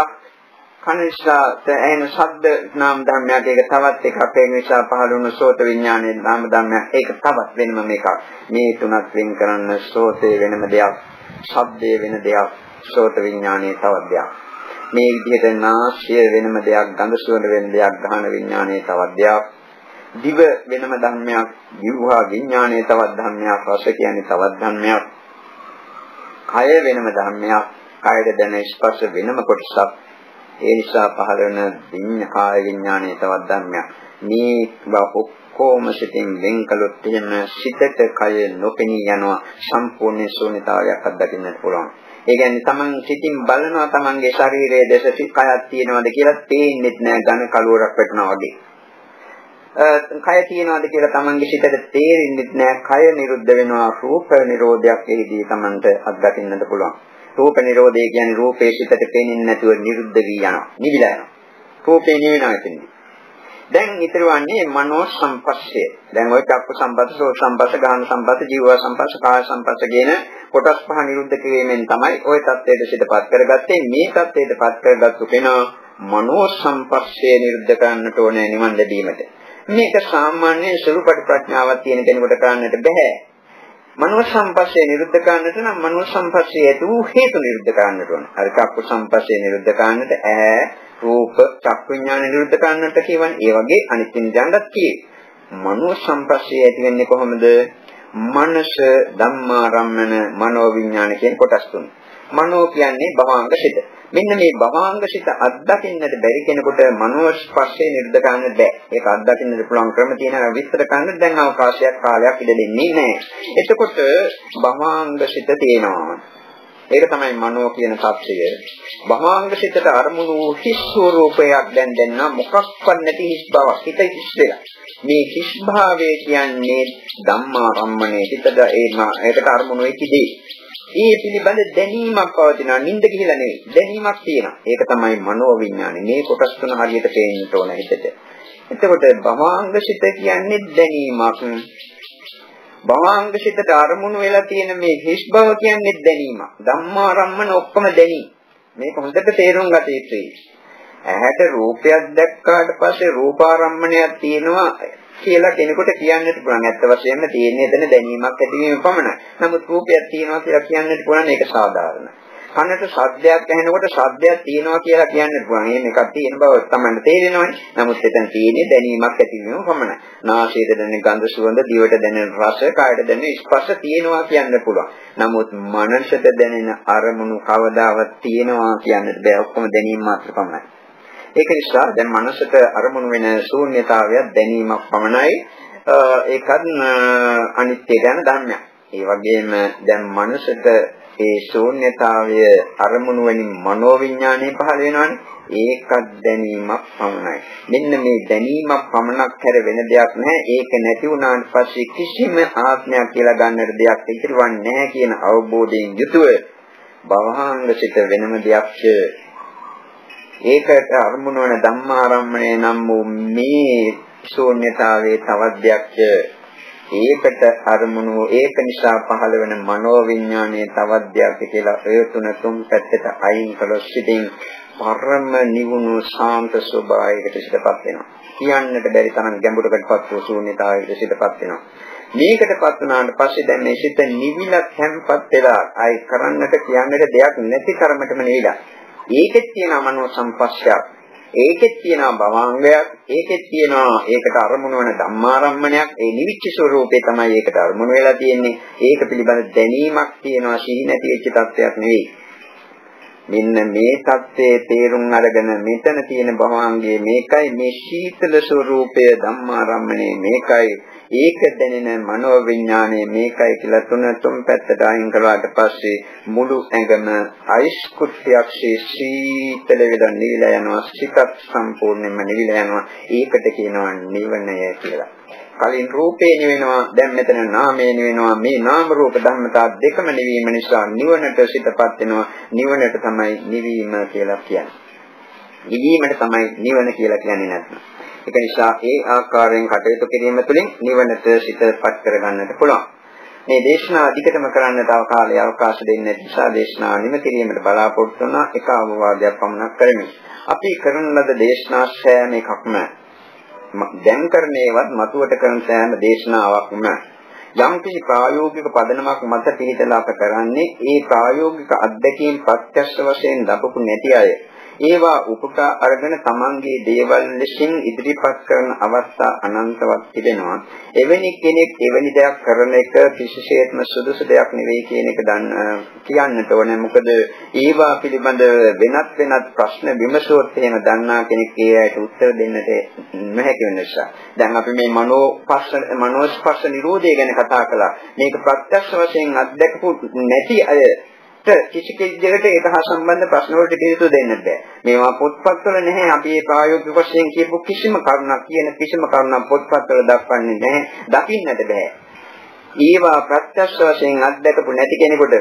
කන නිසා ඇහෙන ශබ්ද නාම ධර්මයක්, ඒක තවත් එකක්. ඒ නිසා පහළ වුණු සෝත විඥානයේ නාම ධර්මයක්, ඒක තවත් වෙනම එකක්. මේ තුනක් වෙන් කරන්න සෝතේ වෙනම දෙයක්, ශබ්දේ වෙන දෙයක්, සෝත විඥානයේ තවත් දෙයක්. මේ විදිහට නාසය වෙනම දෙයක්, ගඳ සුවඳ වෙන දෙයක්, ගහන විඥානයේ තවත් දෙයක්, දිව වෙනම ධර්මයක්, જીවහා විඥානයේ තවත් ධර්මයක්, රස කියන්නේ තවත් ධර්මයක්, කය වෙනම ධර්මයක්, කයද දැන ස්පර්ශ වෙනම කොටසක්. ඒ නිසා පහළ වෙන කාය විඥානයේ තවත් ධර්මයක්. මේ ඔක්කොම සිතින් වෙන් කළොත් එහෙම සිතට කය නොපෙනී යනවා, සම්පූර්ණ ශූන්‍යතාවයක් අත්දකින්නට පුළුවන්. ඒ කියන්නේ තමන් සිතින් බලනවා තමන්ගේ ශරීරයේ දැස කයක් තියෙනවද කියලා පේන්නෙත් නෑ, ඝන කලුවරක් වැටෙනවා වගේ. කය තියෙනවද කියලා තමන්ගේ සිතට තේරෙන්නෙත් නෑ, කය නිරුද්ධ වෙනවා. රූප නිරෝධයක් එහිදී තමන්ට අත්දකින්නට පුළුවන්. රූප නිරෝධය කියන්නේ රූපේ සිතට පේන්නේ නැතුව නිරුද්ධ වී යනවා, නිවිලා යනවා. රූපේ නිවෙනවා කියන්නේ. දැන් ඊතර වන්නේ මනෝ සංපස්සය. දැන් ওই චක්ක සංපස්ස, සෝත සංපස්ස, ගාහන සංපස්ස, ජීව සංපස්ස, කාය සංපස්ස කියන කොටස් පහ නිරුද්ධ කිරීමෙන් තමයි ওই தත්ත්වයට සිතපත් කරගත්තේ. මේ தත්ත්වයටපත් කරගත්තු කෙනා මනෝ සංපස්සය නිරුද්ධ කරන්නට ඕනේ නිවන් ලැබීමට. මේක සාමාන්‍ය සුළුපටු ප්‍රඥාවක් තියෙන කෙනෙකුට කරන්නට බෑ. මනෝ සංපස්සේ නිරුද්ධ කරන්නට නම් මනෝ සංපස්සේ ඇති වූ හේතු නිරුද්ධ කරන්නට ඕන. අර චක්කු සංපස්සේ නිරුද්ධ කරන්නට ඇහැ, රූප, චක්කු විඥාන නිරුද්ධ කරන්නට කියවනේ. ඒ වගේ අනිත් විඥානත් කියේ. මනෝ සංපස්සේ ඇති වෙන්නේ කොහොමද? මනස, ධම්මාරම්මන, මනෝ විඥාන කියන කොටස් තුන. මනෝ කියන්නේ භවාංග සිත. මෙන්න මේ භවාංග සිත අත්දකින්නට බැරි කෙනෙකුට මනෝ ස්පර්ශේ නිරුද්ධ කරන්න බෑ. ඒක අත්දකින්නට පුළුවන් ක්‍රම තියෙනවා, විස්තර කරන්න දැන් අවකාශයක් කාලයක් ඉඩ දෙන්නේ නැහැ. එතකොට භවාංග සිත තියෙනවා. ඒක තමයි මනෝ කියන தත්ත්වය. භවාංග සිතට අරමුණු හිස් ස්වરૂපයක් දැන් දෙන්න මොකක්වත් නැති හිස් බවක්, හිත හිස් වෙලා. මේ හිස් භාවය කියන්නේ ධම්මාරම්මනේ. හිතද ඒකට අරමුණු වෙකදී ඒ පිළිබඳ දැනීමක් පවතිනවා, නිින්ද ගිහිලා නෙවෙයි, දැනීමක් තියෙනවා. ඒක තමයි මනෝ විඥානේ. මේ කොටස් තුන හරියට පේන්නට ඕන හිතට. එතකොට භවාංග සිත කියන්නේ දැනීමක්. භවාංග සිතට අරමුණු වෙලා තියෙන මේ හිස් බව කියන්නේ දැනීමක්. ධම්මාරම්මන ඔක්කොම දැනීම. මේක හොඳට තේරුම් ගත යුතුයි. ඇහැට රූපයක් දැක්කාට පස්සේ රූපාරම්මණයක් තියෙනවා කියලා කෙනෙකුට කියන්නට පුළුවන්. ඇත්ත වශයෙන්ම තියෙන්නේ එතන දැනීමක් ඇතිවීම පමණයි. නමුත් රූපයක් තියෙනවා කියලා කියන්නට පුළුවන්, ඒක සාධාරණයි. කනට ශබ්දයක් ඇහෙනකොට ශබ්දයක් තියෙනවා කියලා කියන්නට පුළුවන්. එහෙම එකක් තියෙන බව තමයි තේරෙනවනේ. නමුත් එතන තියෙන්නේ දැනීමක් ඇතිවීම පමණයි. නාසයට දැනෙන ගඳ සුවඳ, දිවට දැනෙන රස, කායට දැනෙන ස්පර්ශ තියෙනවා කියන්න පුළුවන්. නමුත් මනසට දැනෙන අරමුණු කවදාවත් තියෙනවා කියන්නට බෑ. ඔක්කොම දැනීම මාත්‍ර පමණයි. ඒක නිසා දැන් මනසට අරමුණු වෙන ශූන්‍යතාවය දැනීමක් පමණයි. ඒකත් අනිත්‍ය ගැන ධර්මයක්. ඒ වගේම දැන් මනසට ඒ ශූන්‍යතාවය අරමුණු වලින් මනෝවිඤ්ඤාණය පහළ වෙනවනේ. ඒකත් දැනීමක් පමණයි. මෙන්න මේ දැනීමක් පමණක් හැර වෙන දෙයක් නැහැ. ඒක නැති වුණාට පස්සේ කිසිම ආත්මයක් කියලා ගන්නට දෙයක් ඉතිරිවන්නේ නැහැ කියන අවබෝධයෙන් යුතුව භවහාංග සිත වෙනම දෙයක්. ඒකට අරමුණු වන ධම්මාරම්මණය නම් වූ මේ ශූන්‍යතාවයේ තවත් දෙයක්. ඒකට අරමුණු ඒක නිසා පහළ වෙන මනෝවිඤ්ඤාණයේ තවත් දෙයක් කියලා ඒ තුන පැත්තට අයින් කළොත් සිටින් පරම නිවුණු ශාන්ත ස්වභාවයකට සිටපත් වෙනවා. කියන්නට බැරි තරම් ගැඹුරකටපත් වූ ශූන්‍යතාවයකට සිටපත් වෙනවා. මේකටපත් වුණාට පස්සේ දැන් මේ සිත නිවිලා තැන්පත් වෙලා ආයි කරන්නට කියන්නට දෙයක් නැති තරමටම නිවිලා. ඒකෙත් තියෙන මනෝ සංපස්සයක්. ඒකෙත් තියෙනවා භවාංගයක්, ඒකෙත් තියෙනවා ඒකට අරමුණු වන ධම්මාරම්මණයක්. ඒ නිවිච්ච ස්වરૂපේ තමයි ඒකට අරමුණු වෙලා තියෙන්නේ. ඒක පිළිබඳ දැනීමක් තියෙනවා, සිහි නැති වෙච්ච තත්ත්වයක් නෙවෙයි. මෙන්න මේ தත්ත්වයේ තේරුම් අරගෙන මෙතන තියෙන භවාංගයේ මේකයි, මේ ශීතල ස්වરૂපය ධම්මාරම්මණය මේකයි, ඒක දැනෙන මනෝවිඥානය මේකයි කියලා තුන පැත්තට අයින් කළාට පස්සේ මුළු ඇඟම අයිස් කුට්ටියක් ශීතල වෙලා නිවිලා යනවා, සිතත් සම්පූර්ණයෙන්ම නිවිලා යනවා. ඒකට කියනවා නිවනය කියලා. කලින් රූපේ නිවෙනවා, දැන් මෙතන නාමේ නිවෙනවා. මේ නාම රූප ධර්මතා දෙකම නිවීම නිසා නිවනට සිතපත් වෙනවා. නිවනට තමයි නිවීම කියලා කියන්නේ. නිවීමට තමයි නිවන කියලා කියන්නේ නැත්නම්. ඒක නිසා ඒ ආකාරයෙන් කටයුතු කිරීම තුළින් නිවනට සිතපත් කරගන්නට පුළුවන්. මේ දේශනා අධිකතම කරන්න තව කාලය අවකාශ දෙන්නේ නිසා දේශනා නිම කිරීමට බලාපොරොත්තු වන එක අවවාදයක් පමණක් කරමි. අපි කරන ලද දේශනා සෑම එකක්ම දැන් කරන්නේවත් මතුවට කරන සෑම දේශනාවක්ම යම් කිසි ප්‍රායෝගික පදනමක් මත පිළිතලා අප කරන්නේ ඒ ප්‍රායෝගික අත්දැකීම් ප්‍රත්‍යක්ෂ වශයෙන් ලැබපු නැති අය ඒවා උපකා අරගෙන තමන්ගේ දේවල් ලෙසින් ඉදිරිපත් කරන අවස්ථා අනන්තවත් තිබෙනවා. එවැනි කෙනෙක් එවැනි දෙයක් කරන එක කිසිසේත්ම සුදුසු දෙයක් නෙවෙයි කියන එක කියන්නට ඕනේ. මොකද ඒවා පිළිබඳ වෙනත් ප්‍රශ්න විමසුවොත් එහෙම දන්නා කෙනෙක් ඒ අයට උත්තර දෙන්නට නොහැකි වෙන නිසා. දැන් අපි මේ මනෝස්පර්ශ නිරෝධය ගැන කතා කළා. මේක ප්‍රත්‍යක්ෂ වශයෙන් අත්දැකපු නැති අය කිසි කෙනෙකුට ඒක හා සම්බන්ධ ප්‍රශ්න වලට පිළිතුරු දෙන්න බෑ. මේවා පොත්පත්වල නැහැ. අපි ඒ ප්‍රායෝගික වශයෙන් කියපු කිසිම කරුණක් පොත්පත්වල දක්වන්නේ නැහැ. දකින්නට බෑ. ඒවා ප්‍රත්‍යක්ෂ වශයෙන් අත්දැකපු නැති කෙනෙකුට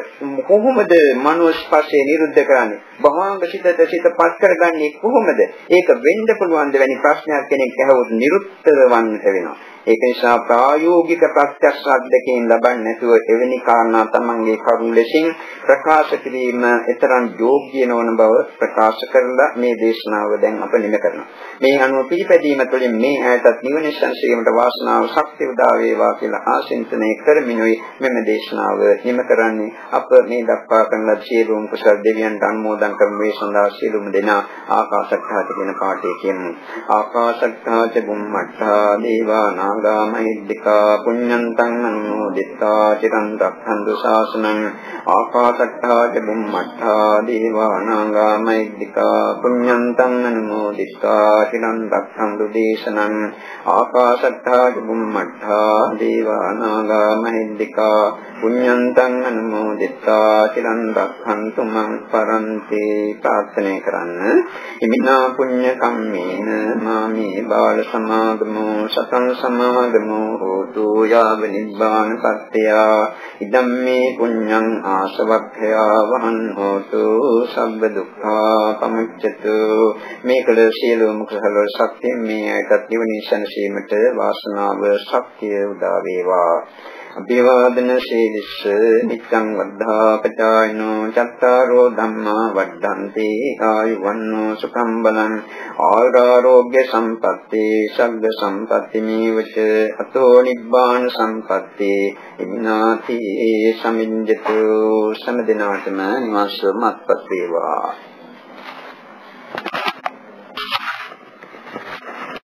කොහොමද මනෝස්පර්ශය නිරුද්ධ කරන්නේ? භවංග සිතපත් කරගන්නේ කොහොමද? ඒක වෙන්න පුළුවන් දෙවැනි ප්‍රශ්නයක් කෙනෙක් අහුවොත් නිරුත්තර වන්නට වෙනවා. ඒක නිසා ප්‍රායෝගික ප්‍රත්‍යක්ෂ අත්දැකීම් ලබන්නේ නැතුව එවැනි කාරණා තමන්ගේ කරුණ ලෙසින් ප්‍රකාශ කිරීම ඊතරම් යෝග්‍ය නොවන බව ප්‍රකාශ කරලා මේ දේශනාව දැන් අප නිම කරනවා. මේ අනුව පිළිපැදීම තුළින් මේ ඇයටත් නිවන සංසීමට වාසනාව ශක්තිය උදා වේවා කියලා ආශිංසනය කරමිනුයි මෙම දේශනාව නිම කරන්නේ. අප මේ දක්වා කරන ලද සියලුම කුසල දෙවියන්ට අනුමෝදන් කරමු. මේ සඳහා සියලුම දෙනා ආකාශත්ථාත කියන පාඨය කියන්නේ. ආකාශත්ථාච බුම්මත්ථා දේවා නාගා මහිද්దికා පුඤ්ඤන්තං අනුමෝදිතා චිරන් රක්ඛන්තු ශාසනං. ආකාශත්ථාච බුම්මත්ථා දේවා නාගා මහිද්దికා පුඤ්ඤන්තං අනුමෝදිතා චිරන් රක්ඛන්තු දේශනං. ආකාශත්ථාච බුම්මත්ථා දේවා නාගා මහිද්దికා පුඤ්ඤන්තං අනුමෝදිතා චිරන් රක්ඛන්තු මං පරන්ති. ප්‍රාර්ථනා කරන්න. ඉමිනා පුඤ්ඤ කම්මේන මාමේ බාල සමාගමෝ සතං සමාගමෝ හෝතු යාව නිබ්බාන සත්‍යය. ඉදම්මේ පුඤ්ඤං ආසවක්ඛයා වහං හෝතු සබ්බ දුක්ඛා පමුච්ඡතු. මේකල සියලුම කුසල ශක්තිය මේ ඇටත් නිවනින් සැනසීමට වාසනාව ශක්තිය උදා වේවා. අභිවාදන ශීලිස්ස නිච්ඡං වද්ධා පචායනෝ චත්තාරෝ ධම්මා වඩ්ඩන්ති ආයුවන්නෝ සුඛං බලං ආරෝග්‍ය සම්පatti සග්ග සම්පatti මේවච අතෝ නිබ්බාන සම්පatti ඉන්නාති සමිඤ්ඤතු සමදිනාතම නිවාසමත්පත් වේවා.